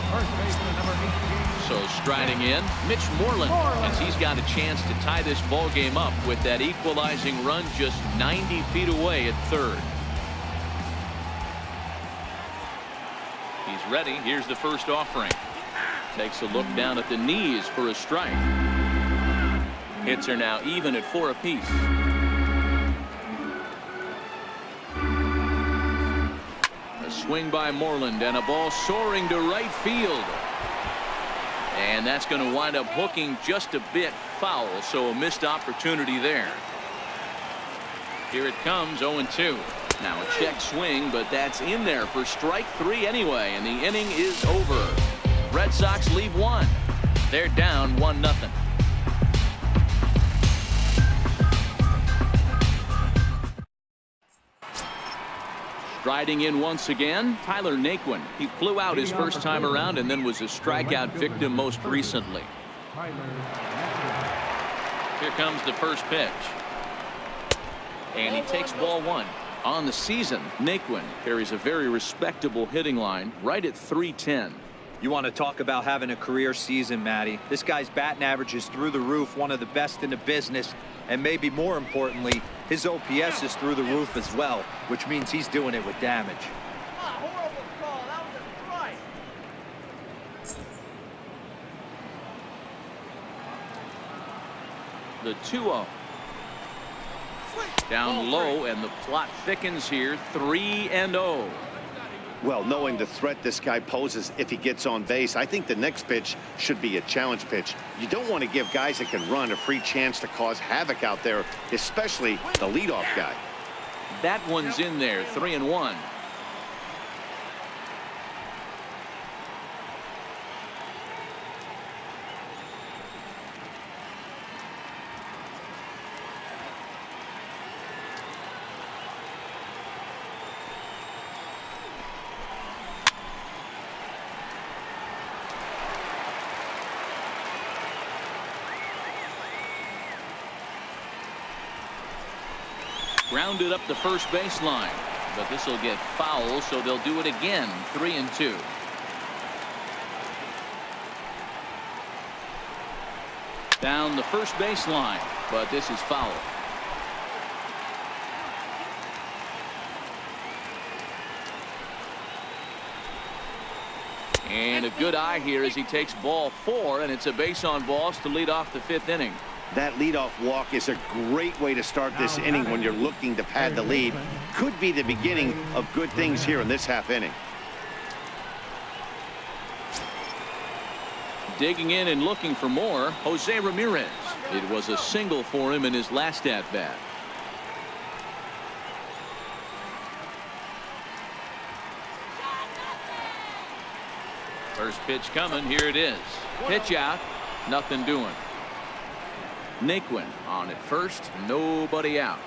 First baseman, number 18. So striding in, Mitch Moreland, as he's got a chance to tie this ball game up with that equalizing run just 90 feet away at third. He's ready. Here's the first offering. Takes a look down at the knees for a strike. Hits are now even at 4 apiece. A swing by Moreland and a ball soaring to right field. And that's going to wind up hooking just a bit foul, so a missed opportunity there. Here it comes, 0-2. Now a check swing, but that's in there for strike 3 anyway, and the inning is over. Red Sox leave one. They're down 1-0. Striding in once again, Tyler Naquin. He flew out his first time around and then was a strikeout victim most recently. Here comes the first pitch. And he takes ball 1. On the season, Naquin carries a very respectable hitting line, right at .310. You want to talk about having a career season, Matty. This guy's batting average is through the roof, one of the best in the business, and maybe more importantly, his OPS is through the roof as well, which means he's doing it with damage. Horrible call. That was a strike. The 2-0. Down low, and the plot thickens here. 3-0. Well, knowing the threat this guy poses if he gets on base, I think the next pitch should be a challenge pitch. You don't want to give guys that can run a free chance to cause havoc out there, especially the leadoff guy. That one's in there. 3-1. Grounded up the first baseline, but this will get foul, so they'll do it again. 3-2. Down the first baseline, but this is foul. And a good eye here as he takes ball 4, and it's a base on balls to lead off the 5th inning. That leadoff walk is a great way to start this inning when you're looking to pad the lead. Could be the beginning of good things here in this half inning. Digging in and looking for more, Jose Ramirez. It was a single for him in his last at-bat. First pitch coming. Here it is. Pitch out. Nothing doing. Naquin on at first. Nobody out.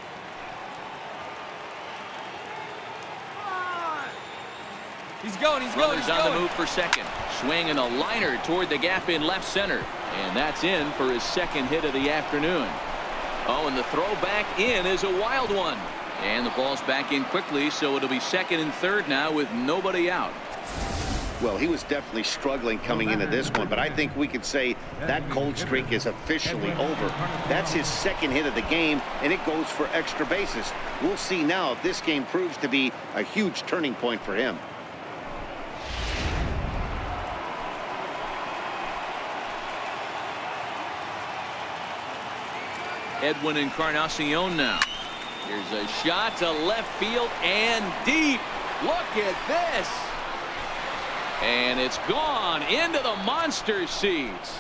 He's going. Brothers on the move for second. Swinging a liner toward the gap in left center. And that's in for his second hit of the afternoon. Oh, and the throw back in is a wild one. And the ball's back in quickly, so it'll be second and third now with nobody out. Well, he was definitely struggling coming into this one, but I think we could say that cold streak is officially over. That's his second hit of the game, and it goes for extra bases. We'll see now if this game proves to be a huge turning point for him. Edwin Encarnacion now. Here's a shot to left field and deep. Look at this. And it's gone into the monster seats.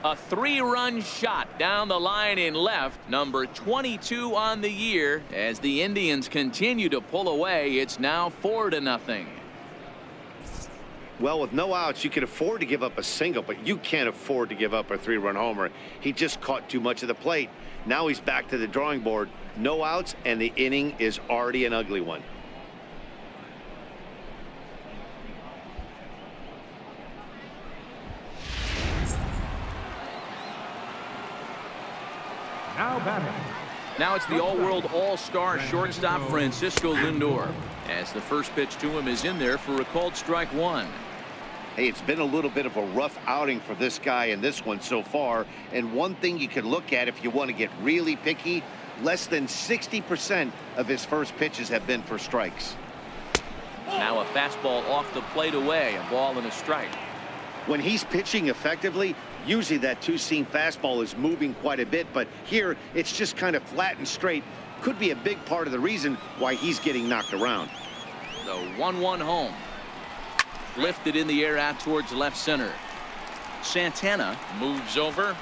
A 3-run shot down the line in left, number 22 on the year. As the Indians continue to pull away, it's now 4-0. Well, with no outs, you can afford to give up a single, but you can't afford to give up a 3-run homer. He just caught too much of the plate. Now he's back to the drawing board. No outs, and the inning is already an ugly one. Now batting. Now it's the all-world all-star shortstop Francisco Lindor, as the first pitch to him is in there for a called strike 1. Hey, it's been a little bit of a rough outing for this guy in this one so far. And one thing you can look at if you want to get really picky, less than 60% of his first pitches have been for strikes. Now a fastball off the plate away, a ball and a strike. When he's pitching effectively, usually that two-seam fastball is moving quite a bit, but here it's just kind of flat and straight. Could be a big part of the reason why he's getting knocked around. The 1-1 home. Lifted in the air out towards left center. Santana moves over.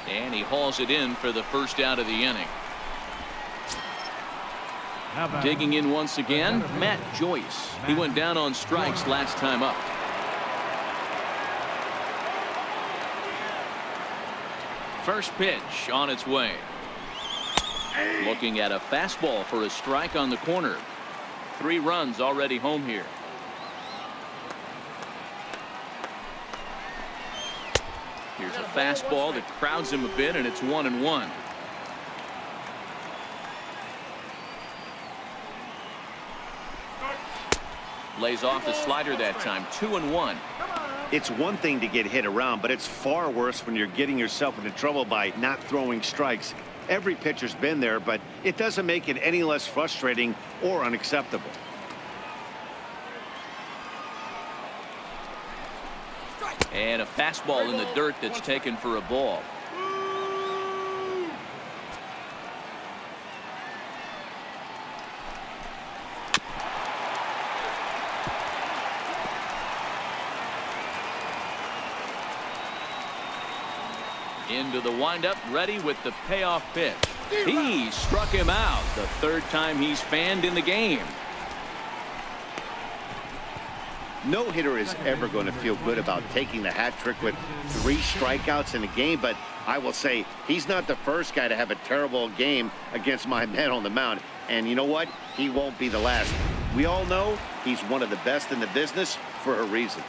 And he hauls it in for the first out of the inning. Digging in once again, Matt Joyce. He went down on strikes last time up. First pitch on its way. Looking at a fastball for a strike on the corner. 3 runs already home here. Here's a fastball that crowds him a bit, and it's 1-1. Lays off the slider that time. 2-1. It's one thing to get hit around, but it's far worse when you're getting yourself into trouble by not throwing strikes. Every pitcher's been there, but it doesn't make it any less frustrating or unacceptable. And a fastball in the dirt that's taken for a ball. Into the windup, ready with the payoff pitch. He struck him out, the 3rd time he's fanned in the game. No hitter is ever going to feel good about taking the hat trick with 3 strikeouts in a game, but I will say he's not the first guy to have a terrible game against my man on the mound. And you know what? He won't be the last. We all know he's one of the best in the business for a reason.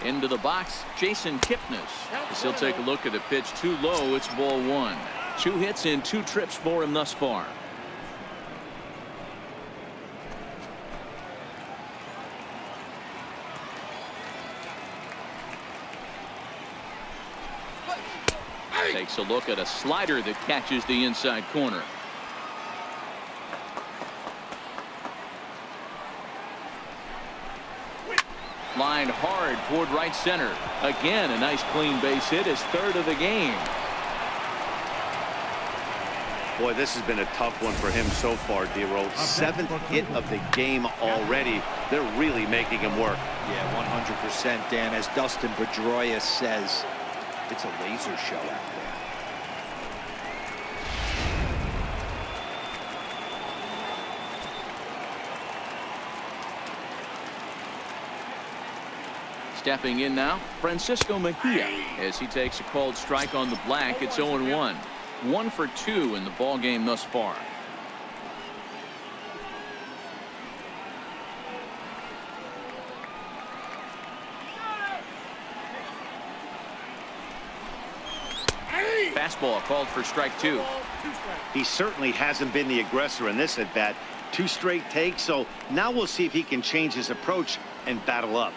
Into the box, Jason Kipnis. As he'll take a look at a pitch too low. It's ball one. 2 hits in 2 trips for him thus far. Takes a look at a slider that catches the inside corner. Lined hard toward right center. Again, a nice clean base hit, his 3rd of the game. Boy, this has been a tough one for him so far, D-Roll. 7th hit of the game already. They're really making him work. Yeah, 100%, Dan. As Dustin Pedroia says, it's a laser show out there. Stepping in now, Francisco Mejia, as he takes a called strike on the black. It's 0-1. 1 for 2 in the ball game thus far. Fastball called for strike 2. He certainly hasn't been the aggressor in this at bat. 2 straight takes, so now we'll see if he can change his approach and battle up.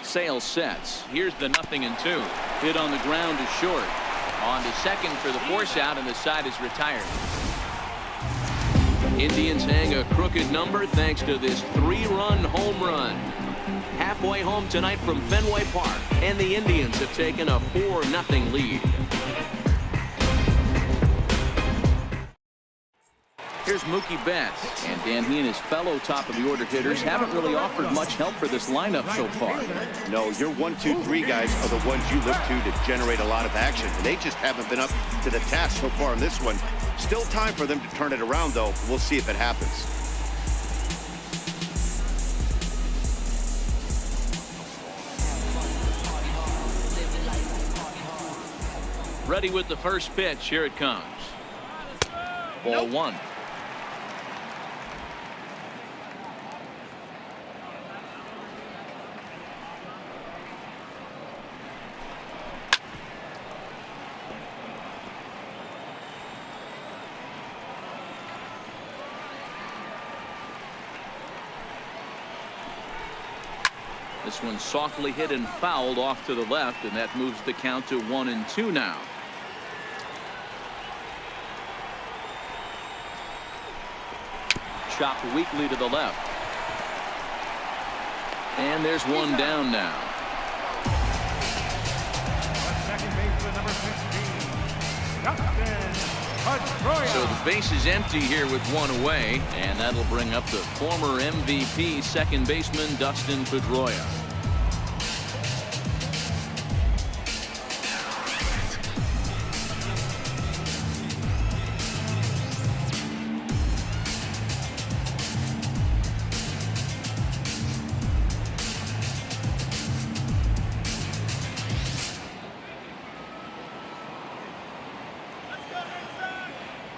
Sale sets. Here's the 0-2. Hit on the ground is short. On to second for the force out, and the side is retired. Indians hang a crooked number thanks to this 3-run home run. Halfway home tonight from Fenway Park, and the Indians have taken a 4-0 lead. Here's Mookie Betts, and Dan, he and his fellow top-of-the-order hitters haven't really offered much help for this lineup so far. No, your 1-2-3 guys are the ones you look to generate a lot of action. They just haven't been up to the task so far in this one. Still time for them to turn it around, though. We'll see if it happens. Ready with the first pitch. Here it comes. Ball 1. This one softly hit and fouled off to the left, and that moves the count to 1-2 now. Chopped weakly to the left. And there's one down now. Second baseman, number 15, Dustin Pedroia. So the base is empty here with 1 away, and that'll bring up the former MVP second baseman Dustin Pedroia.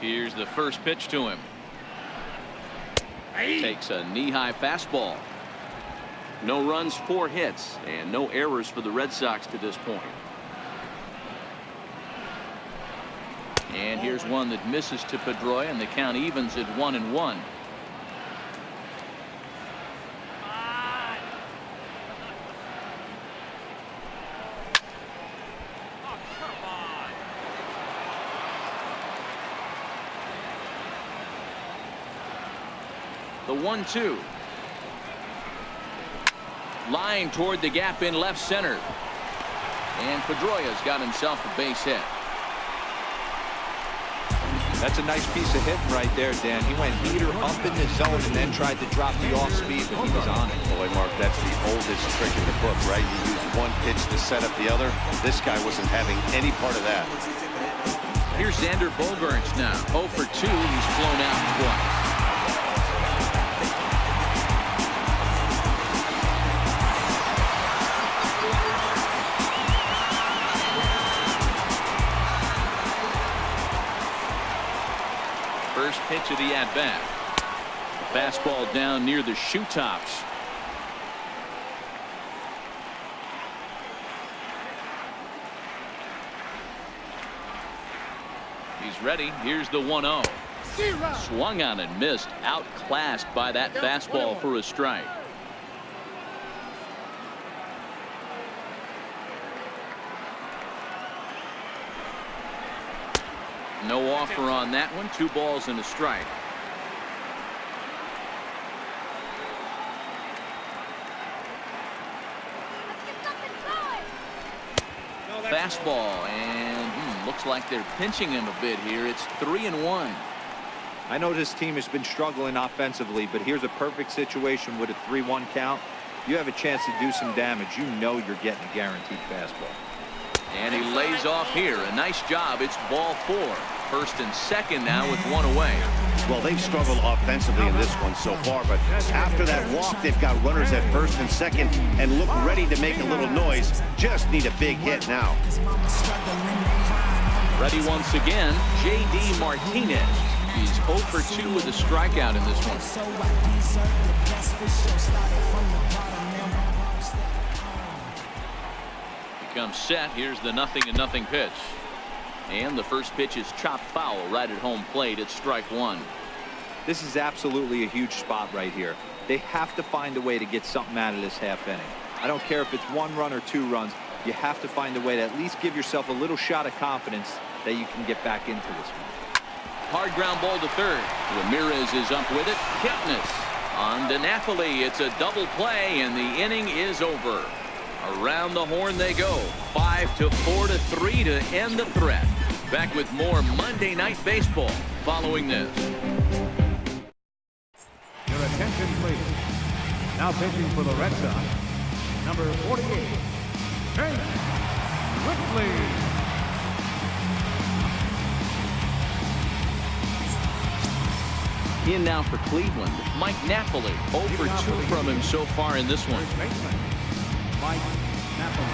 Here's the first pitch to him. Takes a knee-high fastball. No runs, 4 hits, and no errors for the Red Sox to this point. And here's one that misses to Pedroia, and the count evens at 1-1. The 1-2. Line toward the gap in left center. And Pedroia's got himself a base hit. That's a nice piece of hitting right there, Dan. He went heater up in the zone and then tried to drop the off speed, but he was on it. Boy, Mark, that's the oldest trick in the book, right? You use one pitch to set up the other. This guy wasn't having any part of that. Here's Xander Bogaerts now. 0 for 2. He's flown out twice. First pitch of the at-bat. Fastball down near the shoe tops. He's ready. Here's the 1-0. Swung on and missed. Outclassed by that fastball for a strike. No offer on that one. 2 balls and a strike. Fastball, and looks like they're pinching him a bit here. It's 3-1. I know this team has been struggling offensively, but here's a perfect situation with a 3-1 count. You have a chance to do some damage. You know you're getting a guaranteed fastball. And he lays off here. A nice job. It's ball 4. First and second now with 1 away. Well, they've struggled offensively in this one so far, but after that walk, they've got runners at first and second and look ready to make a little noise. Just need a big hit now. Ready once again, J.D. Martinez. He's 0 for 2 with a strikeout in this one. He comes set. Here's the 0-0 pitch. And the first pitch is chopped foul right at home plate. It's strike 1. This is absolutely a huge spot right here. They have to find a way to get something out of this half inning. I don't care if it's 1 run or 2 runs. You have to find a way to at least give yourself a little shot of confidence that you can get back into this one. Hard ground ball to third. Ramirez is up with it. Kipnis on to Napoli. It's a double play, and the inning is over. Around the horn they go. 5-4-3 to end the threat. Back with more Monday Night Baseball following this. Your attention, please. Now pitching for the Red Sox, number 48, Chase Whitley. In now for Cleveland, Mike Napoli. 0 for 2 from him so far in this one. Mike Napoli.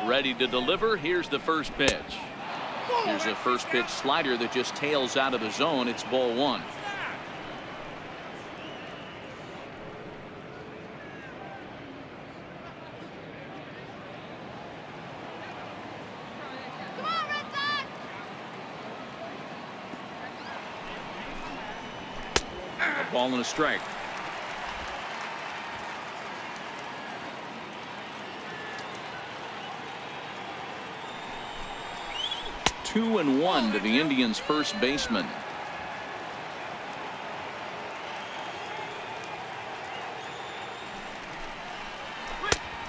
Ready to deliver. Here's the first pitch. Here's a first pitch slider that just tails out of the zone. It's ball 1. A ball and a strike. Two and 1 to the Indians' first baseman.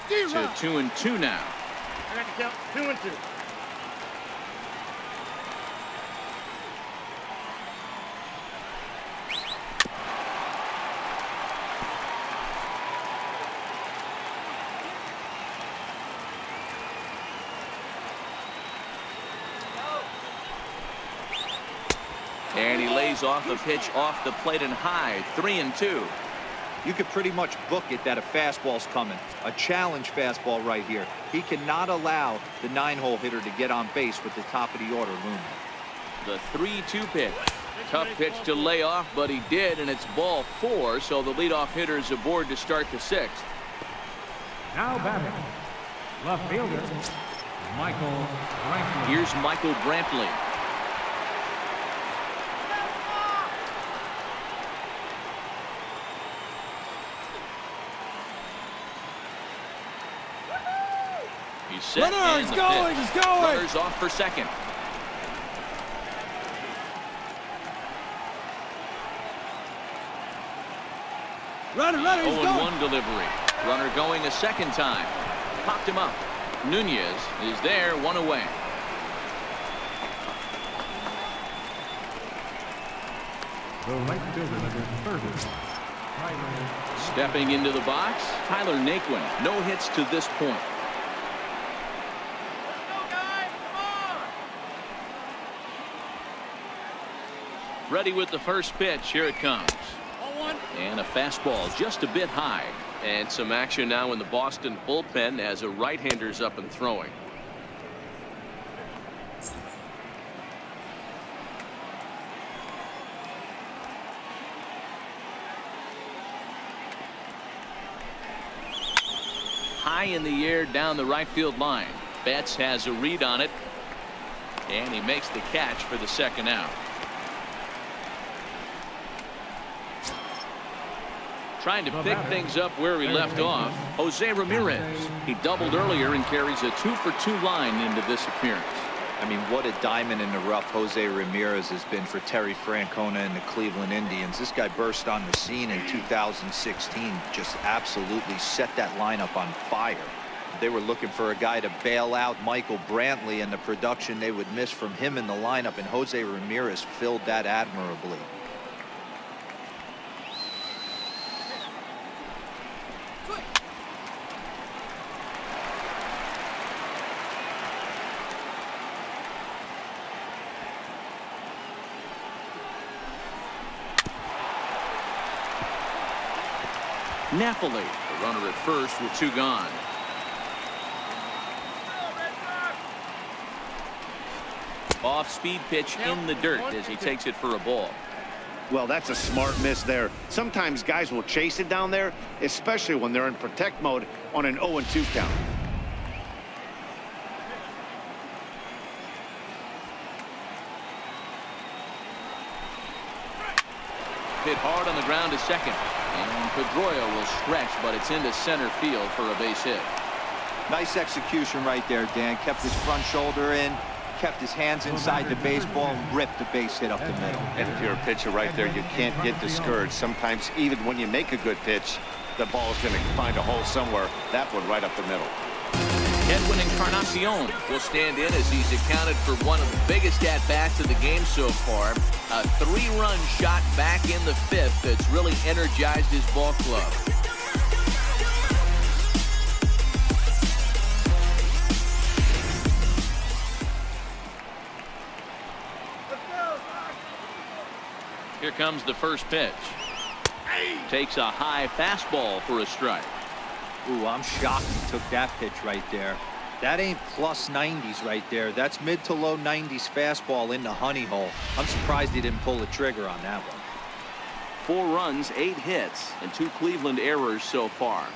To 2 and 2 now. I got to count 2 and 2. And he lays off the pitch off the plate and high. 3 and 2. You could pretty much book it that a fastball's coming. A challenge fastball right here. He cannot allow the 9-hole hitter to get on base with the top of the order looming. The 3-2 pitch. Tough pitch to lay off, but he did, and it's ball 4, so the leadoff hitter is aboard to start the 6th. Now batting, left fielder, Michael Brantley. Here's Michael Brantley. He's set. He's going. Runners off for second. Runner, he's 0-1 delivery. Runner going a second time. Popped him up. Nunez is there, 1 away. The right fielder, number 30, Tyler. Stepping into the box, Tyler Naquin. No hits to this point. Ready with the first pitch. Here it comes. And a fastball just a bit high. And some action now in the Boston bullpen as a right-hander's up and throwing. High in the air down the right field line. Betts has a read on it, and he makes the catch for the second out. Trying to pick things up where he left off, Jose Ramirez. He doubled earlier and carries a 2-for-2 line into this appearance. I mean, what a diamond in the rough Jose Ramirez has been for Terry Francona and the Cleveland Indians. This guy burst on the scene in 2016, just absolutely set that lineup on fire. They were looking for a guy to bail out Michael Brantley, and the production they would miss from him in the lineup, and Jose Ramirez filled that admirably. Napoli, the runner at first with 2 gone. Off-speed pitch in the dirt as he takes it for a ball. Well, that's a smart miss there. Sometimes guys will chase it down there, especially when they're in protect mode on an 0-2 count. Hit hard on the ground to second. And Pedroia will stretch, but it's into center field for a base hit. Nice execution right there, Dan. Kept his front shoulder in, kept his hands inside the baseball, and ripped the base hit up the middle. And if you're a pitcher right there, you can't get discouraged. Sometimes even when you make a good pitch, the ball is going to find a hole somewhere. That one right up the middle. Edwin Encarnacion will stand in as he's accounted for one of the biggest at-bats of the game so far. A 3-run shot back in the 5th that's really energized his ball club. Here comes the first pitch. Takes a high fastball for a strike. Ooh, I'm shocked he took that pitch right there. That ain't plus 90s right there. That's mid to low 90s fastball in the honey hole. I'm surprised he didn't pull the trigger on that one. 4 runs, 8 hits, and 2 Cleveland errors so far.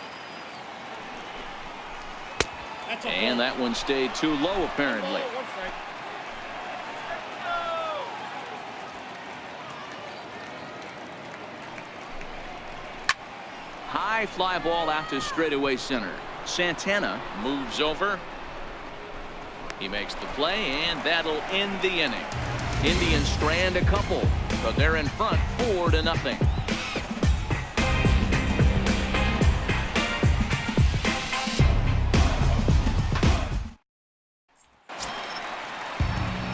And that one stayed too low, apparently. High fly ball out to straightaway center. Santana moves over. He makes the play, and that'll end the inning. Indians strand a couple, but they're in front 4-0.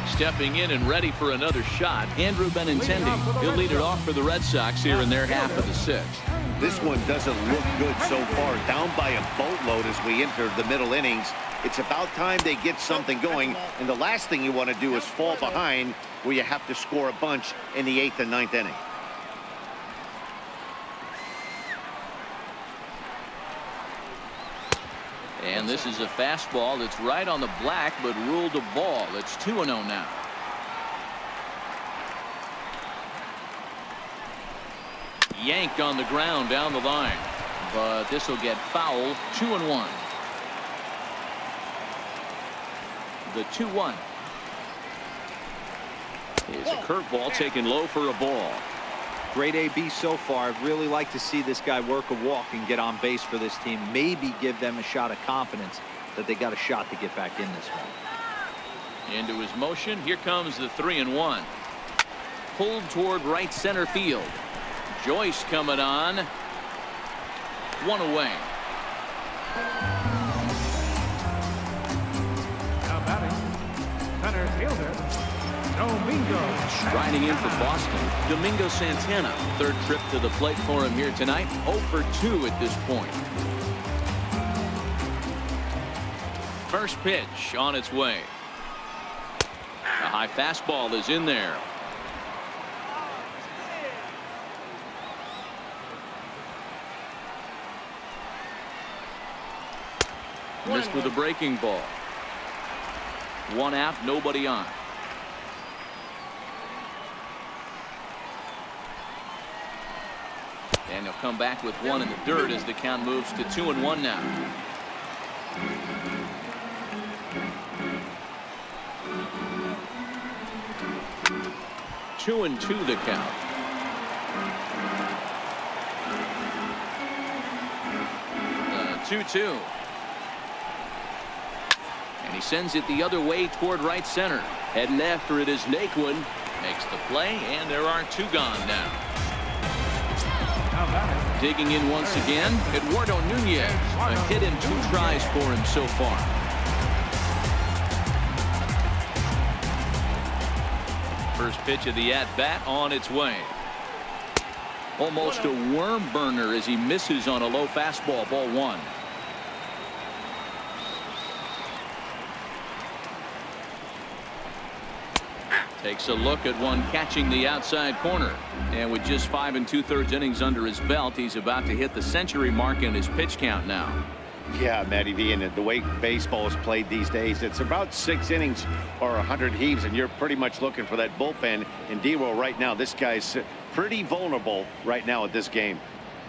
Stepping in and ready for another shot, Andrew Benintendi. He'll lead it off for the Red Sox here in their half of the 6th. This one doesn't look good so far. Down by a boatload as we enter the middle innings. It's about time they get something going, and the last thing you want to do is fall behind where you have to score a bunch in the 8th and 9th inning. And this is a fastball that's right on the black, but ruled a ball. It's 2-0 now. Yanked on the ground down the line, but this will get foul. 2-1. The 2-1 is a curveball taken low for a ball. Great AB so far. I'd really like to see this guy work a walk and get on base for this team. Maybe give them a shot of confidence that they got a shot to get back in this one. Into his motion. Here comes the 3-1. Pulled toward right center field. Joyce coming on. 1 away. Now batting, center fielder, Domingo. Striding in for Boston, Domingo Santana. 3rd trip to the plate for him here tonight. 0 for 2 at this point. First pitch on its way. A high fastball is in there. Missed with a breaking ball. 1 out, nobody on. And he'll come back with 1 in the dirt as the count moves to 2-1 now. 2-2 the count. The 2-2. And he sends it the other way toward right center. Heading after it is Naquin. Makes the play, and there are 2 gone now. Digging in once again, Eduardo Nunez. A hit in 2 tries for him so far. First pitch of the at-bat on its way. Almost a worm burner as he misses on a low fastball. Ball 1. Takes a look at one catching the outside corner. And with just 5 2/3 innings under his belt, he's about to hit the century mark in his pitch count now. Yeah, Matty V, and the way baseball is played these days, it's about 6 innings or 100 heaves, and you're pretty much looking for that bullpen. And D-Roll right now, this guy's pretty vulnerable right now at this game.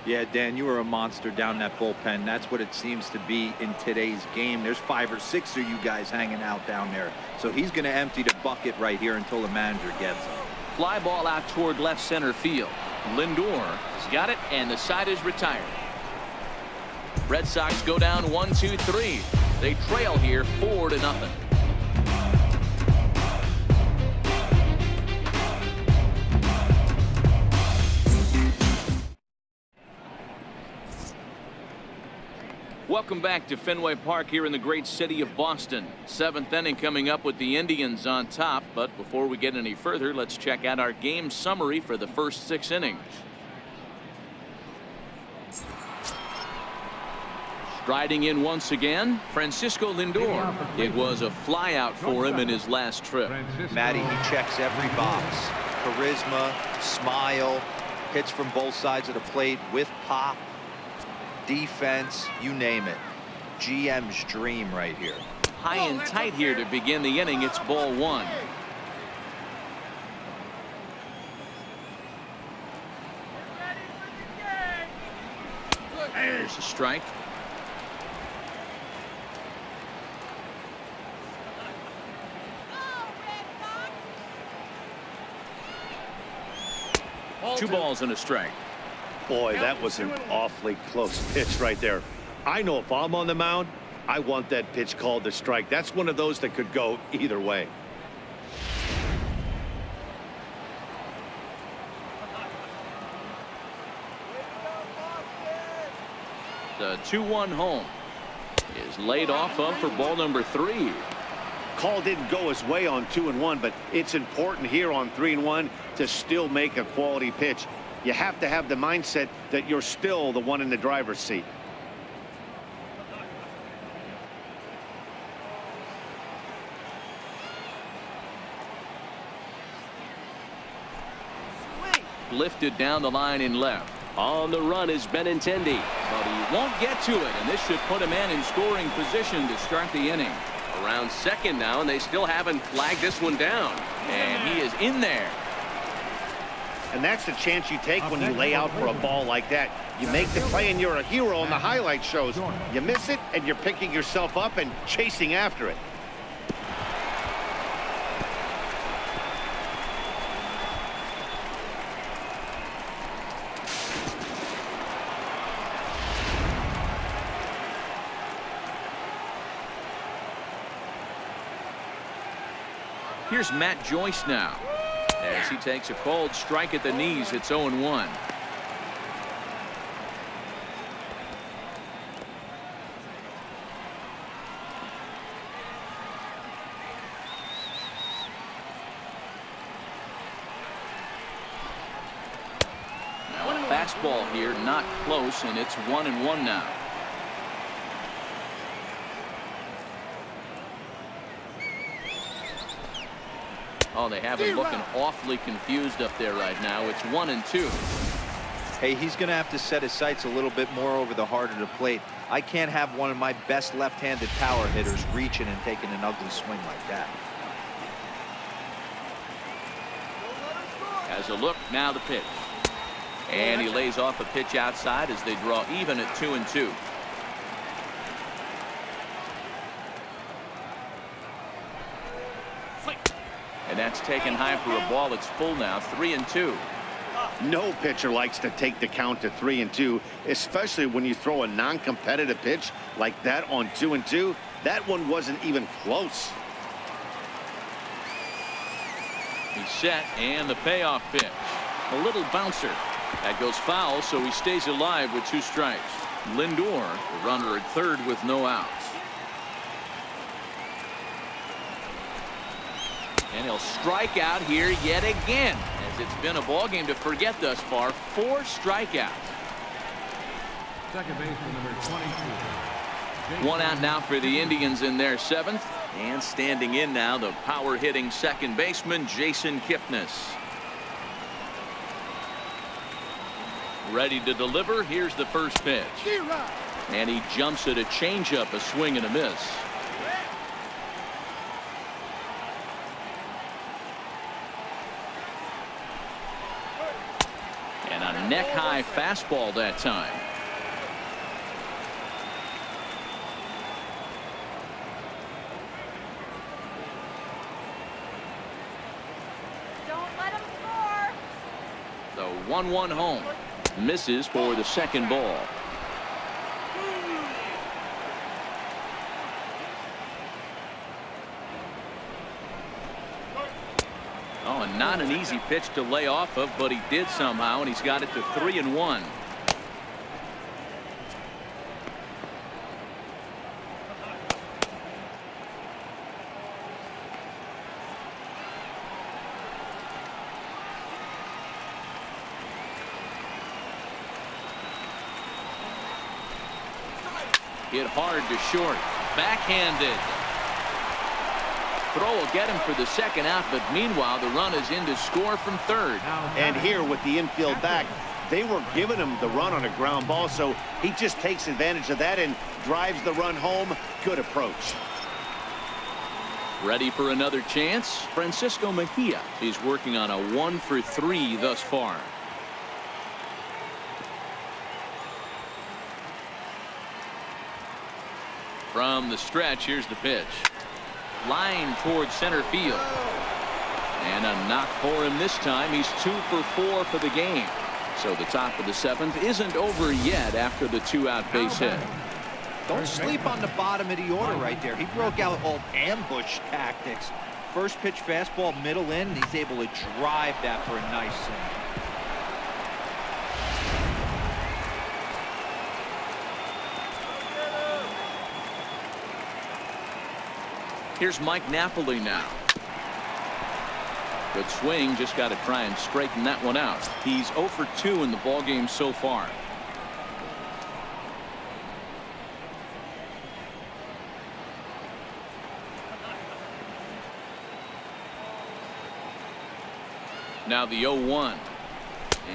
Yeah, Dan, you were a monster down that bullpen. That's what it seems to be in today's game. There's 5 or 6 of you guys hanging out down there. So he's going to empty the bucket right here until the manager gets him. Fly ball out toward left center field. Lindor has got it, and the side is retired. Red Sox go down 1-2-3. They trail here 4-0. Welcome back to Fenway Park here in the great city of Boston. 7th inning coming up with the Indians on top. But before we get any further, let's check out our game summary for the first 6 innings. Striding in once again, Francisco Lindor. It was a flyout for him in his last trip. Matty, he checks every box. Charisma, smile, hits from both sides of the plate with pop. Defense, you name it. GM's dream right here. High and tight here to begin the inning. It's ball 1. There's a strike. Two balls and a strike. Boy, that was an awfully close pitch right there. I know if I'm on the mound, I want that pitch called a strike. That's one of those that could go either way. The 2-1 home is laid off of for ball number 3. Call didn't go his way on 2-1, but it's important here on 3-1 to still make a quality pitch. You have to have the mindset that you're still the one in the driver's seat. Lifted down the line in left. On the run is Benintendi, but he won't get to it, and this should put a man in scoring position to start the inning. Around second now, and they still haven't flagged this one down, and he is in there. And that's the chance you take when you lay out for a ball like that. You make the play and you're a hero on the highlight shows. You miss it and you're picking yourself up and chasing after it. Here's Matt Joyce now. As he takes a cold strike at the knees, it's 0-1. Now a fastball here, not close, and it's 1-1 now. Oh, they have him looking awfully confused up there right now. It's 1-2. Hey, he's going to have to set his sights a little bit more over the heart of the plate. I can't have one of my best left-handed power hitters reaching and taking an ugly swing like that. As a look, now the pitch. And he lays off a pitch outside as they draw even at 2-2. And that's taken high for a ball. It's full now, 3-2. No pitcher likes to take the count to 3-2, especially when you throw a non-competitive pitch like that on 2-2. That one wasn't even close. He's set, and the payoff pitch. A little bouncer. That goes foul, so he stays alive with 2 strikes. Lindor, the runner at third with no outs. And he'll strike out here yet again, as it's been a ball game to forget thus far. 4 strikeouts. Second baseman number 22. 1 out now for the Indians in their 7th. And standing in now, the power-hitting second baseman, Jason Kipnis. Ready to deliver. Here's the first pitch. And he jumps at a changeup, a swing and a miss. And a neck-high fastball that time. Don't let him score. The 1-1 home. Misses for the second ball. Oh, and not an easy pitch to lay off of, but he did somehow, and he's got it to 3-1. Hit hard to short. Backhanded. Throw will get him for the second out, but meanwhile the run is in to score from third. And here with the infield back, they were giving him the run on a ground ball, so he just takes advantage of that and drives the run home. Good approach. Ready for another chance? Francisco Mejia is working on a 1-for-3 thus far. From the stretch, here's the pitch. Line towards center field. And a knock for him this time. He's 2-for-4 for the game. So the top of the 7th isn't over yet after the 2-out base hit. Don't sleep on the bottom of the order right there. He broke out all ambush tactics. First pitch fastball middle in, and he's able to drive that for a nice swing. Here's Mike Napoli now. Good swing, just got to try and straighten that one out. He's 0 for 2 in the ballgame so far. Now the 0-1.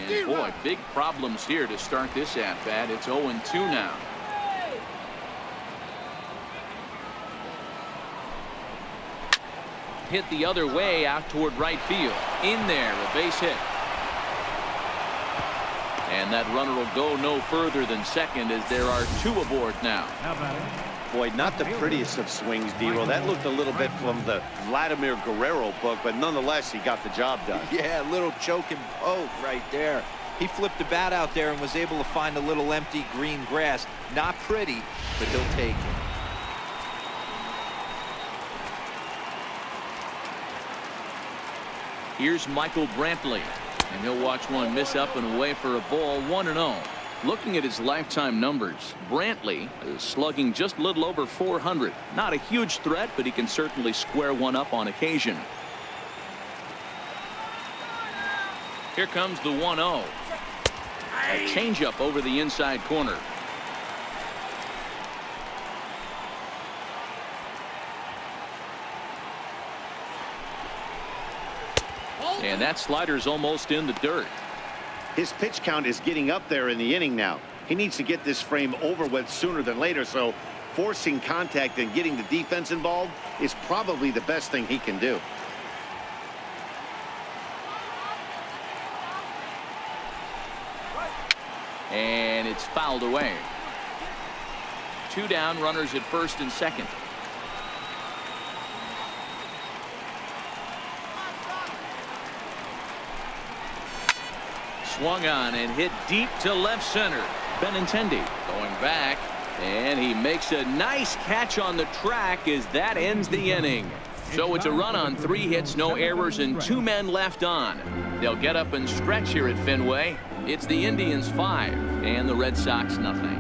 And boy, big problems here to start this at bat. It's 0-2 now. Hit the other way out toward right field. In there, a base hit. And that runner will go no further than second as there are 2 aboard now. Boy, not the prettiest of swings, D-Roll. That looked a little bit from the Vladimir Guerrero book, but nonetheless, he got the job done. Yeah, a little choke and poke right there. He flipped the bat out there and was able to find a little empty green grass. Not pretty, but he'll take it. Here's Michael Brantley, and he'll watch one miss up and away for a ball. 1-0. Looking at his lifetime numbers, Brantley is slugging just a little over 400. Not a huge threat, but he can certainly square one up on occasion. Here comes the 1-0. A changeup over the inside corner. And that slider's almost in the dirt. His pitch count is getting up there in the inning now. He needs to get this frame over with sooner than later, so forcing contact and getting the defense involved is probably the best thing he can do. And it's fouled away. 2 down, runners at first and second. Swung on and hit deep to left center. Benintendi going back, and he makes a nice catch on the track as that ends the inning. So it's a run on 3 hits, no errors, and 2 men left on. They'll get up and stretch here at Fenway. It's the Indians 5 and the Red Sox nothing.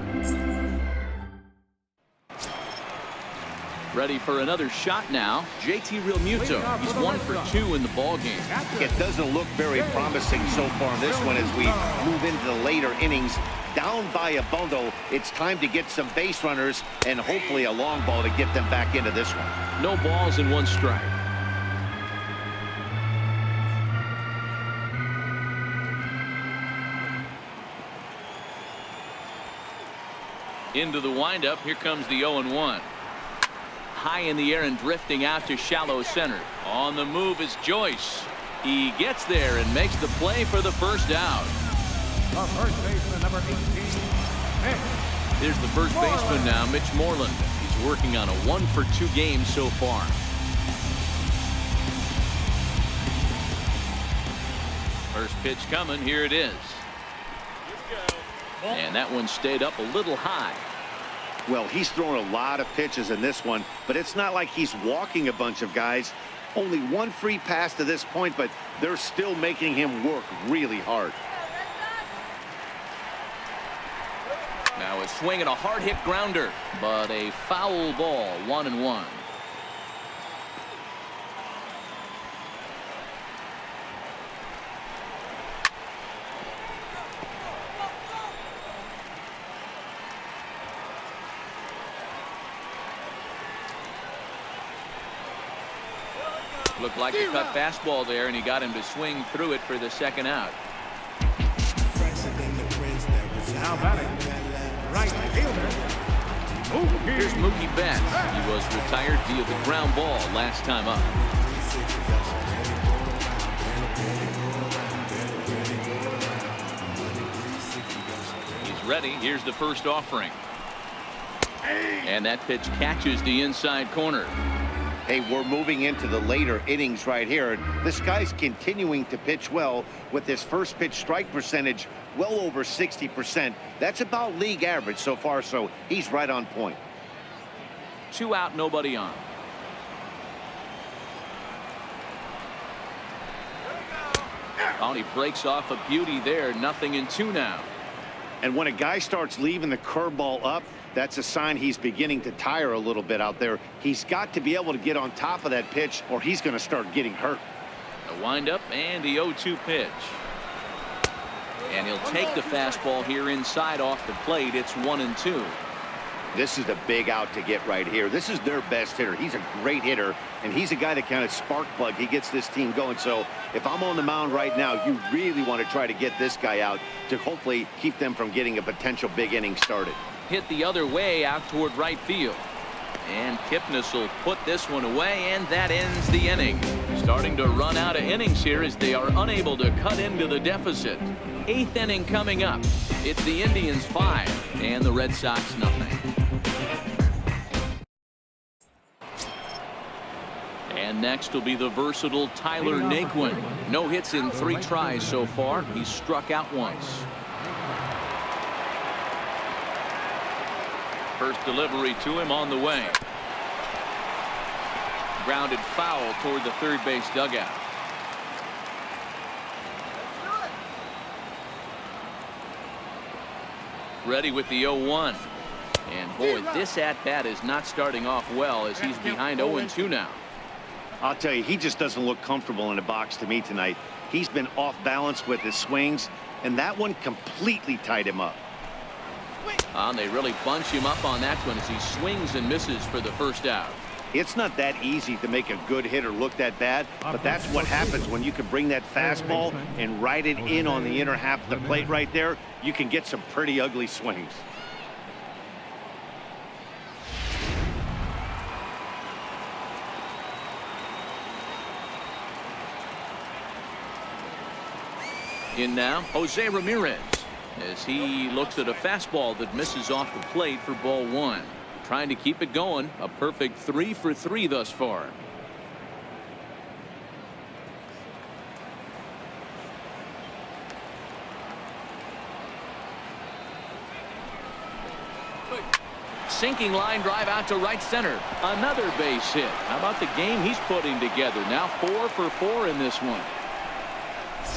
Ready for another shot now. JT Realmuto. He's 1 for 2 in the ball game. It doesn't look very promising so far in this one as we move into the later innings. Down by a bundle, it's time to get some base runners and hopefully a long ball to get them back into this one. No balls and 1 strike. Into the windup. Here comes the 0-1. High in the air and drifting out to shallow center. On the move is Joyce. He gets there and makes the play for the first out. The first baseman, number 18, Mitch. Here's the first baseman now, Mitch Moreland. He's working on a 1 for 2 game so far. First pitch coming. Here it is. And that one stayed up a little high. Well, he's thrown a lot of pitches in this one, but it's not like he's walking a bunch of guys. Only 1 free pass to this point, but they're still making him work really hard. Now a swing and a hard hit grounder, but a foul ball. 1-1. Looked like a cut fastball there, and he got him to swing through it for the second out. Now batting, right fielder. Here's Mookie Betts. He was retired via the ground ball last time up. He's ready. Here's the first offering. And that pitch catches the inside corner. Hey, we're moving into the later innings right here. This guy's continuing to pitch well with his first pitch strike percentage well over 60%. That's about league average so far, so he's right on point. 2 out, nobody on. Oh, he breaks off a beauty there. 0-2 now. And when a guy starts leaving the curveball up, that's a sign he's beginning to tire a little bit out there. He's got to be able to get on top of that pitch or he's going to start getting hurt. A windup and the 0-2 pitch. And he'll take the fastball here inside off the plate. It's 1-2. This is a big out to get right here. This is their best hitter. He's a great hitter, and he's a guy that kind of spark plug. He gets this team going. So if I'm on the mound right now, you really want to try to get this guy out to hopefully keep them from getting a potential big inning started. Hit the other way out toward right field. And Kipnis will put this one away, and that ends the inning. Starting to run out of innings here as they are unable to cut into the deficit. 8th inning coming up. It's the Indians 5 and the Red Sox nothing. And next will be the versatile Tyler Naquin. No hits in 3 tries so far. He's struck out once. First delivery to him on the way. Grounded foul toward the third base dugout. Ready with the 0-1. And boy, this at-bat is not starting off well as he's behind 0-2 now. I'll tell you, he just doesn't look comfortable in the box to me tonight. He's been off balance with his swings, and that one completely tied him up. They really bunch him up on that one as he swings and misses for the first out. It's not that easy to make a good hitter look that bad, but that's what happens when you can bring that fastball and ride it in on the inner half of the plate right there. You can get some pretty ugly swings. In now, Jose Ramirez, as he looks at a fastball that misses off the plate for ball one. Trying to keep it going. A perfect 3 for 3 thus far. Sinking line drive out to right center. Another base hit. How about the game he's putting together? Now 4 for 4 in this one.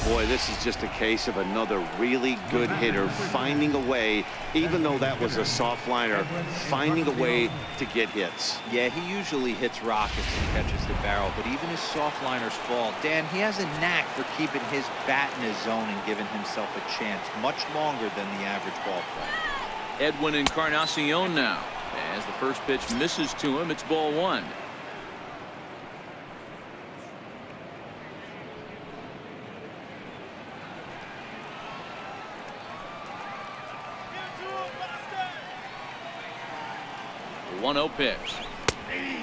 Boy, this is just a case of another really good hitter finding a way, even though that was a soft liner, finding a way to get hits. Yeah, he usually hits rockets and catches the barrel, but even his soft liners fall. Dan, he has a knack for keeping his bat in his zone and giving himself a chance much longer than the average ball player. Edwin Encarnacion now. As the first pitch misses to him, it's ball one. The 1-0 pitch.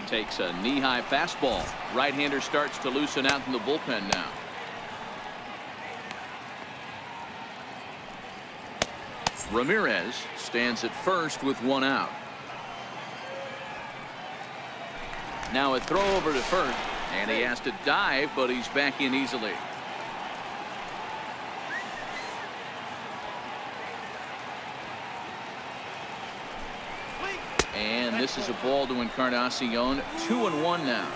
Takes a knee-high fastball. Right-hander starts to loosen out in the bullpen now. Ramirez stands at first with 1 out. Now a throw over to first, and he has to dive, but he's back in easily. And this is a ball to Encarnacion. 2-1 now.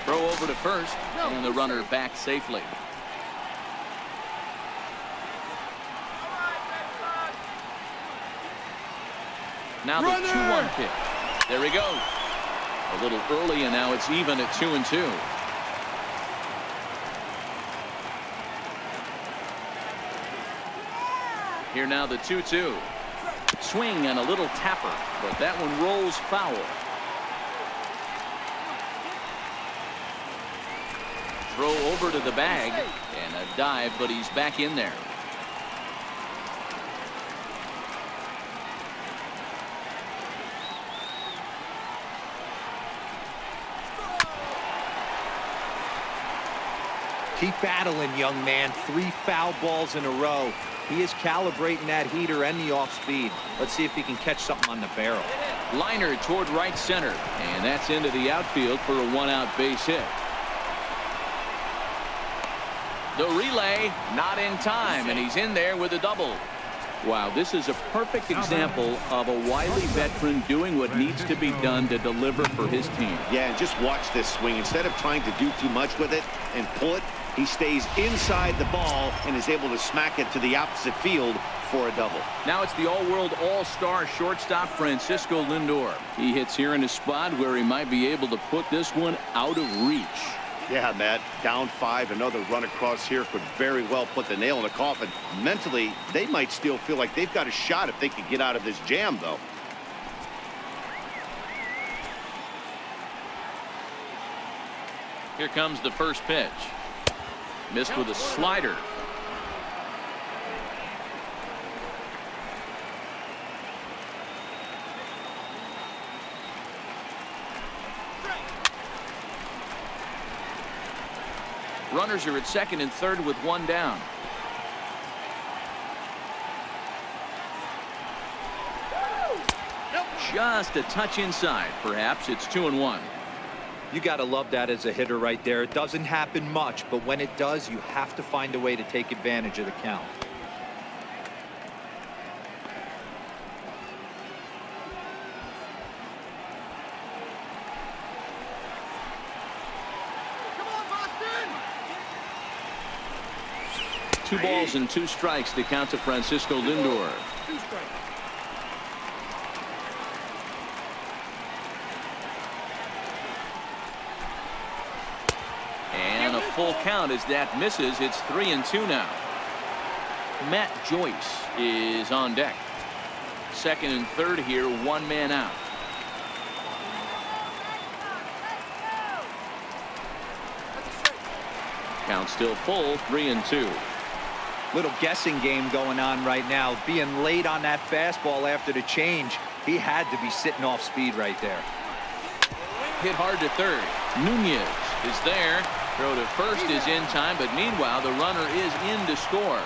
Throw over to first, and the runner back safely. Now the 2-1 pitch. There he goes. A little early, and now it's even at 2-2. Here now the 2-2. Swing and a little tapper, but that one rolls foul. Throw over to the bag, and a dive, but he's back in there. Keep battling, young man. 3 foul balls in a row. He is calibrating that heater and the off speed. Let's see if he can catch something on the barrel. Liner toward right center, and that's into the outfield for a 1-out base hit. The relay not in time, and he's in there with a double. Wow, this is a perfect example of a wily veteran doing what needs to be done to deliver for his team. Yeah, and just watch this swing. Instead of trying to do too much with it and pull it, he stays inside the ball and is able to smack it to the opposite field for a double. Now it's the all-world all-star shortstop Francisco Lindor. He hits here in a spot where he might be able to put this one out of reach. Yeah, Matt, down 5, another run across here could very well put the nail in the coffin. Mentally, they might still feel like they've got a shot if they could get out of this jam, though. Here comes the first pitch. Missed with a slider. Runners are at second and third with 1 down. Just a touch inside. Perhaps it's 2-1. You got to love that as a hitter right there. It doesn't happen much, but when it does, you have to find a way to take advantage of the count. Come on, Boston! 2 balls and 2 strikes to count to Francisco Lindor. 2 strikes. And a full count as that misses. It's 3-2 now. Matt Joyce is on deck. Second and third here, one man out. Count still full, 3-2. Little guessing game going on right now. Being late on that fastball after the change. He had to be sitting off speed right there. Hit hard to third. Nunez is there. Throw to first is in time, but meanwhile the runner is in to score.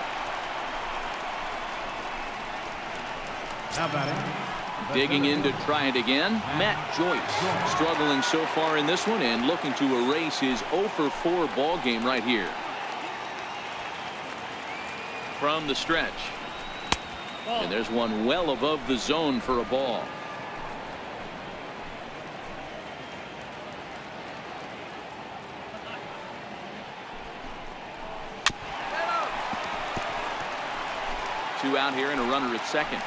Now batting. Digging in to try it again, Matt Joyce. Struggling so far in this one and looking to erase his 0 for 4 ball game right here. From the stretch. And there's one well above the zone for a ball. Two out here and a runner at second.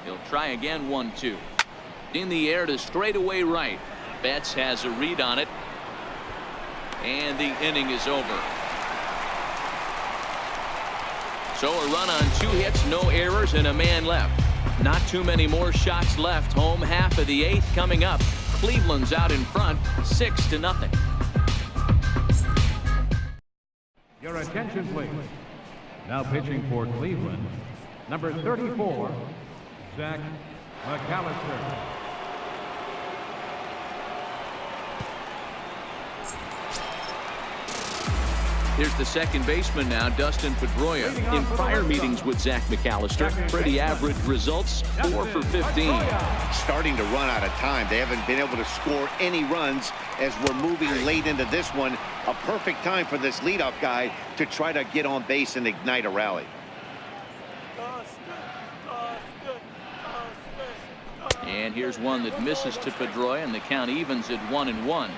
He'll try again, 1-2. In the air to straightaway right. Betts has a read on it. And the inning is over. So a run on 2 hits, no errors, and a man left. Not too many more shots left. Home half of the 8th coming up. Cleveland's out in front, 6-0. Your attention, please. Now pitching for Cleveland, number 34, Zach McAllister. Here's the second baseman now, Dustin Pedroia. In prior meetings with Zach McAllister, pretty average results, 4 for 15. Starting to run out of time. They haven't been able to score any runs as we're moving late into this one. A perfect time for this leadoff guy to try to get on base and ignite a rally. And here's one that misses to Pedroia, and the count evens at 1-1.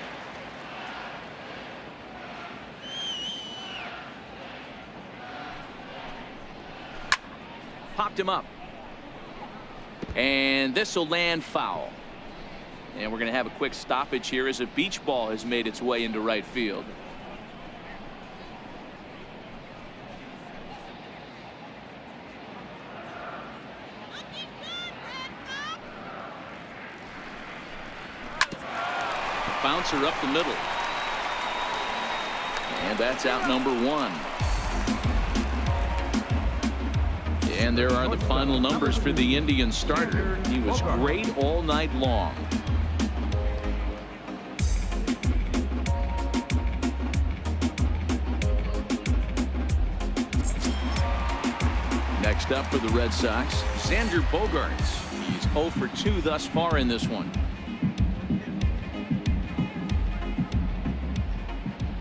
Popped him up. And this will land foul. And we're going to have a quick stoppage here as a beach ball has made its way into right field. Bouncer up the middle. And that's out number 1. And there are the final numbers for the Indians starter. He was great all night long. Next up for the Red Sox, Xander Bogaerts. He's 0 for 2 thus far in this one.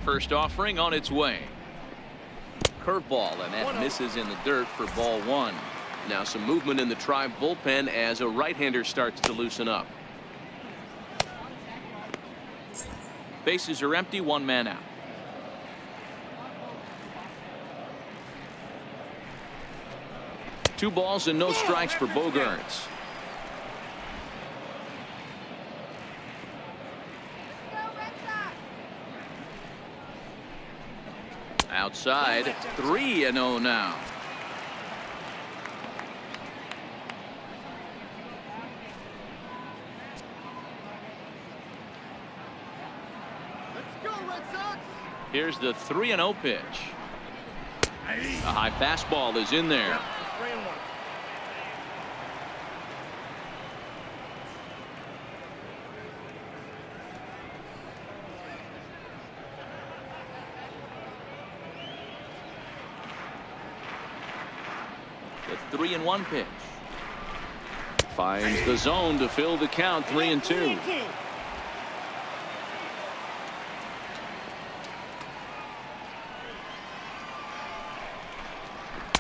First offering on its way. Curveball, and that misses in the dirt for ball 1. Now some movement in the Tribe bullpen as a right-hander starts to loosen up. Bases are empty, 1 man out. Two balls and no strikes for Bogaerts. Outside, 3-0 now. Let's go, Red Sox. Here's the 3-0 pitch. A high fastball is in there. 3-1. The 3-1 pitch. Finds the zone to fill the count, 3-2.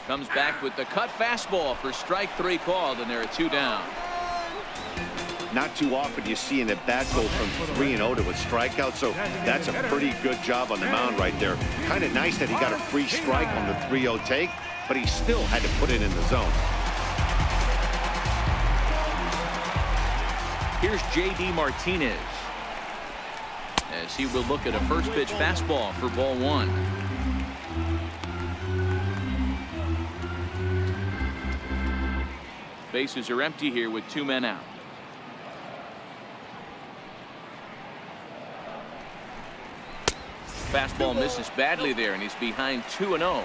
Comes back with the cut fastball for strike 3 called, and there are 2 down. Not too often you see an at-bat go from 3-0 to a strikeout, so that's a pretty good job on the mound right there. Kind of nice that he got a free strike on the 3-0 take, but he still had to put it in the zone. Here's J.D. Martinez as he will look at a first pitch fastball for ball one. Bases are empty here with 2 men out. Fastball misses badly there, and he's behind 2-0.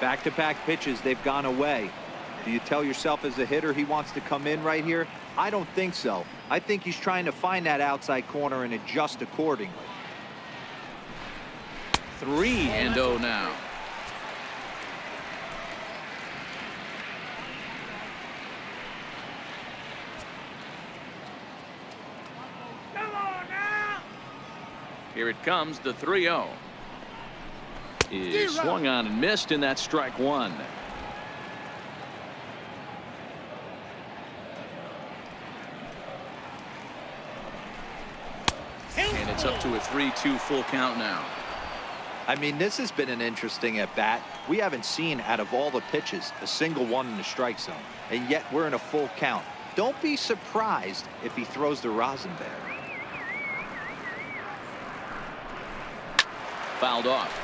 Back-to-back pitches, they've gone away. Do you tell yourself as a hitter he wants to come in right here? I don't think so. I think he's trying to find that outside corner and adjust accordingly. 3-0 now. Come on now! Here it comes, the 3-0. Is swung on and missed, and that's strike one. And it's up to a 3-2 full count now. I mean, this has been an interesting at-bat. We haven't seen, out of all the pitches, a single one in the strike zone. And yet we're in a full count. Don't be surprised if he throws the rosin there. Fouled off.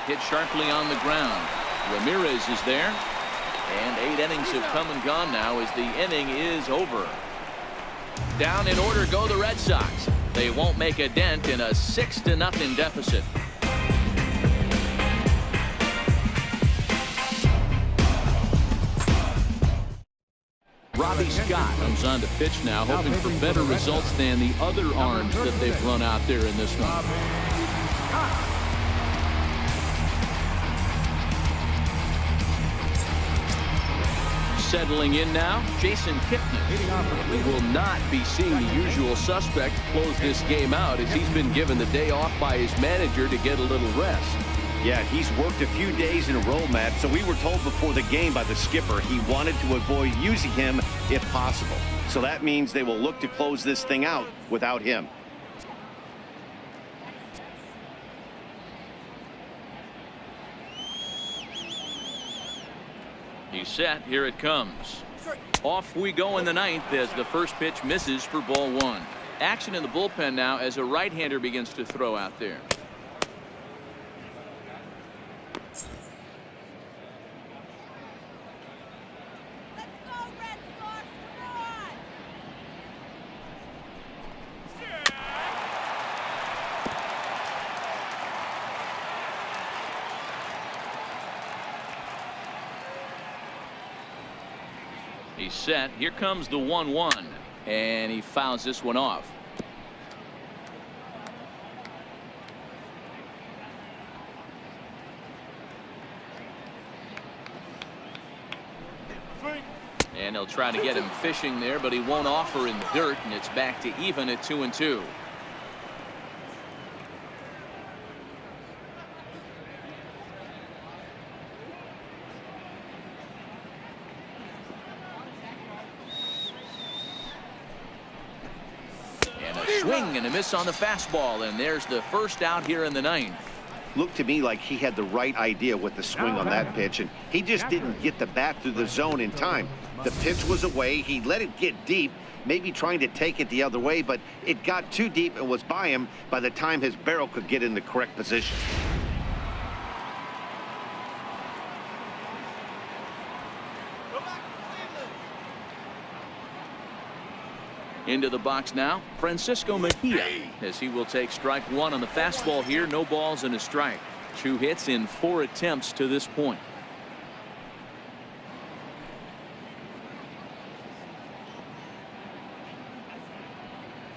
Hit sharply on the ground. Ramirez is there. And 8 innings have come and gone now as the inning is over. Down in order go the Red Sox. They won't make a dent in a 6-0 deficit. Robbie Scott comes on to pitch now, hoping for better results than the other arms that they've run out there in this one. Settling in now, Jason Kipnis. We will not be seeing the usual suspect close this game out as he's been given the day off by his manager to get a little rest. Yeah, he's worked a few days in a row, Matt, so we were told before the game by the skipper he wanted to avoid using him if possible. So that means they will look to close this thing out without him. He's set. Here it comes. Off we go in the ninth as the first pitch misses for ball one. Action in the bullpen now as a right-hander begins to throw out there. He's set. Here comes the 1-1, and he fouls this one off. And he'll try to get him fishing there, but he won't offer in the dirt, and it's back to even at 2-2. Swing and a miss on the fastball, and there's the first out here in the ninth. Looked to me like he had the right idea with the swing on that pitch, and he just didn't get the bat through the zone in time. The pitch was away. He let it get deep, maybe trying to take it the other way, but it got too deep and was by him by the time his barrel could get in the correct position. Into the box now, Francisco Mejia, as he will take strike one on the fastball here. No balls and a strike. 2 hits in 4 attempts to this point.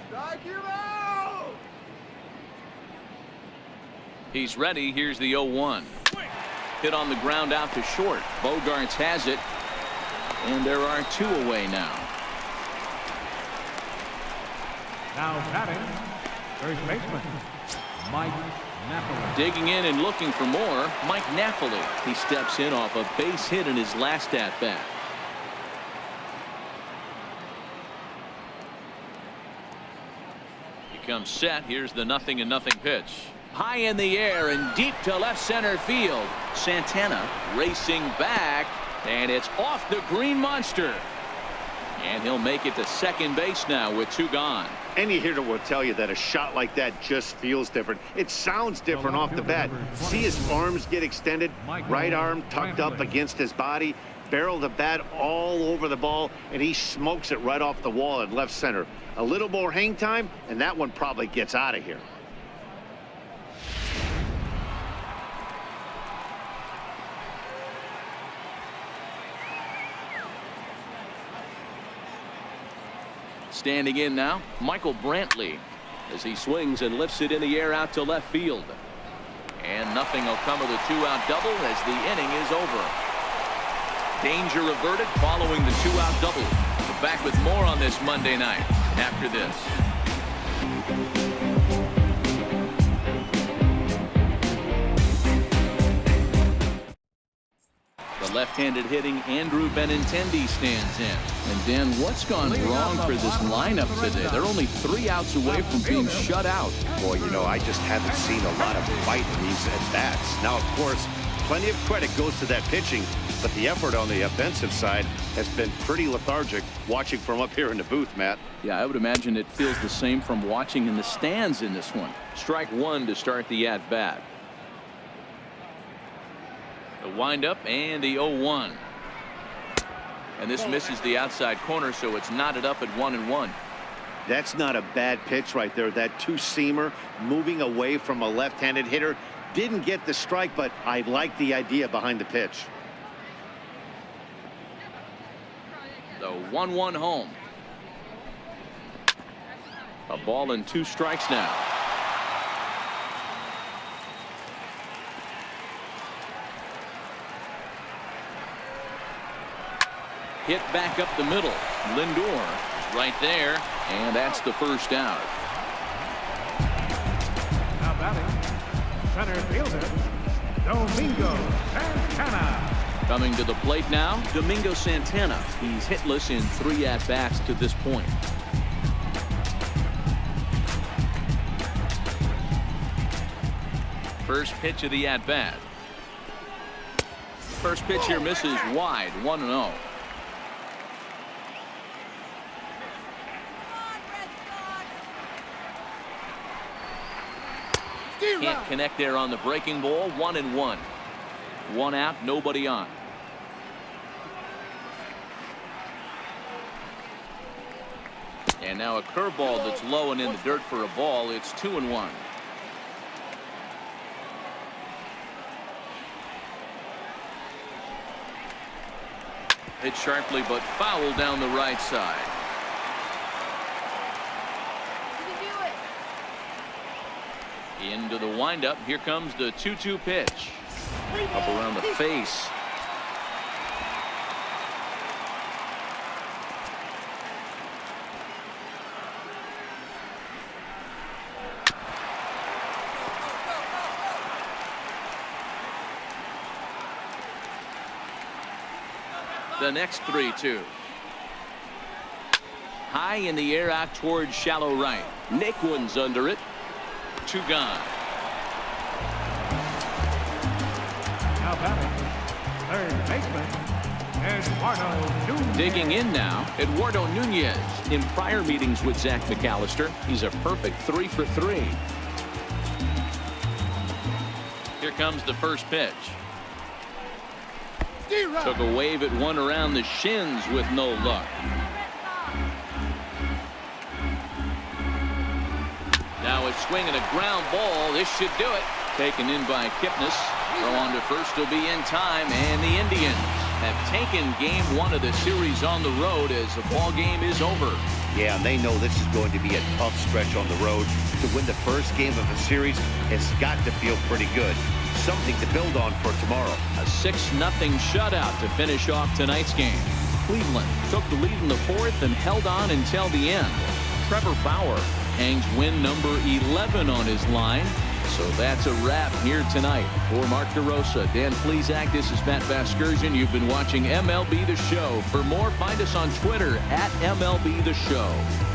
Strike him out! He's ready. Here's the 0-1. Hit on the ground out to short. Bogarts has it, and there are 2 away now. Now batting, first baseman, Mike Napoli. Digging in and looking for more, Mike Napoli. He steps in off a base hit in his last at-bat. He comes set. Here's the 0-0 pitch. High in the air and deep to left center field. Santana racing back, and it's off the green monster. And he'll make it to second base now with 2 gone. Any hitter will tell you that a shot like that just feels different. It sounds different off the bat. See his arms get extended, right arm tucked up against his body, barrel the bat all over the ball, and he smokes it right off the wall at left center. A little more hang time, and that one probably gets out of here. Standing in now, Michael Brantley, as he swings and lifts it in the air out to left field. And nothing will come of the 2-out double as the inning is over. Danger averted following the 2-out double. We're back with more on this Monday night after this. The left-handed hitting Andrew Benintendi stands in. And Dan, what's gone wrong for this lineup today? They're only 3 outs away from being shut out. Boy, you know, I just haven't seen a lot of fight in these at-bats. Now, of course, plenty of credit goes to that pitching, but the effort on the offensive side has been pretty lethargic watching from up here in the booth, Matt. Yeah, I would imagine it feels the same from watching in the stands in this one. Strike 1 to start the at-bat. The windup and the 0-1. And this misses the outside corner, so it's knotted up at 1-1. That's not a bad pitch right there. That two-seamer moving away from a left-handed hitter. Didn't get the strike, but I like the idea behind the pitch. The 1-1 home. A ball and 2 strikes now. Hit back up the middle. Lindor is right there, and that's the first out. Now batting, center fielder, Domingo Santana. Coming to the plate now, Domingo Santana. He's hitless in 3 at-bats to this point. First pitch of the at-bat. First pitch here misses wide, 1-0. Can't connect there on the breaking ball. 1-1. 1 out, nobody on. And now a curveball that's low and in the dirt for a ball. It's 2-1. Hit sharply but foul down the right side. Into the windup. Here comes the 2-2 pitch. Up around the face. The next 3-2. High in the air out towards shallow right. Naquin's under it. 2 gone. Now batting, third baseman, Eduardo Nunez. Digging in now, Eduardo Nunez. In prior meetings with Zach McAllister, he's a perfect 3 for 3. Here comes the first pitch. Took a wave at one around the shins with no luck. Now a swing and a ground ball. This should do it. Taken in by Kipnis. Throw on to first will be in time, and the Indians have taken game 1 of the series on the road as the ball game is over. Yeah, and they know this is going to be a tough stretch on the road. To win the first game of the series has got to feel pretty good. Something to build on for tomorrow. A 6-0 shutout to finish off tonight's game. Cleveland took the lead in the 4th and held on until the end. Trevor Bauer hangs win number 11 on his line. So that's a wrap here tonight. For Mark DeRosa, Dan Plesac, this is Matt Vasgersian. You've been watching MLB The Show. For more, find us on Twitter at MLB The Show.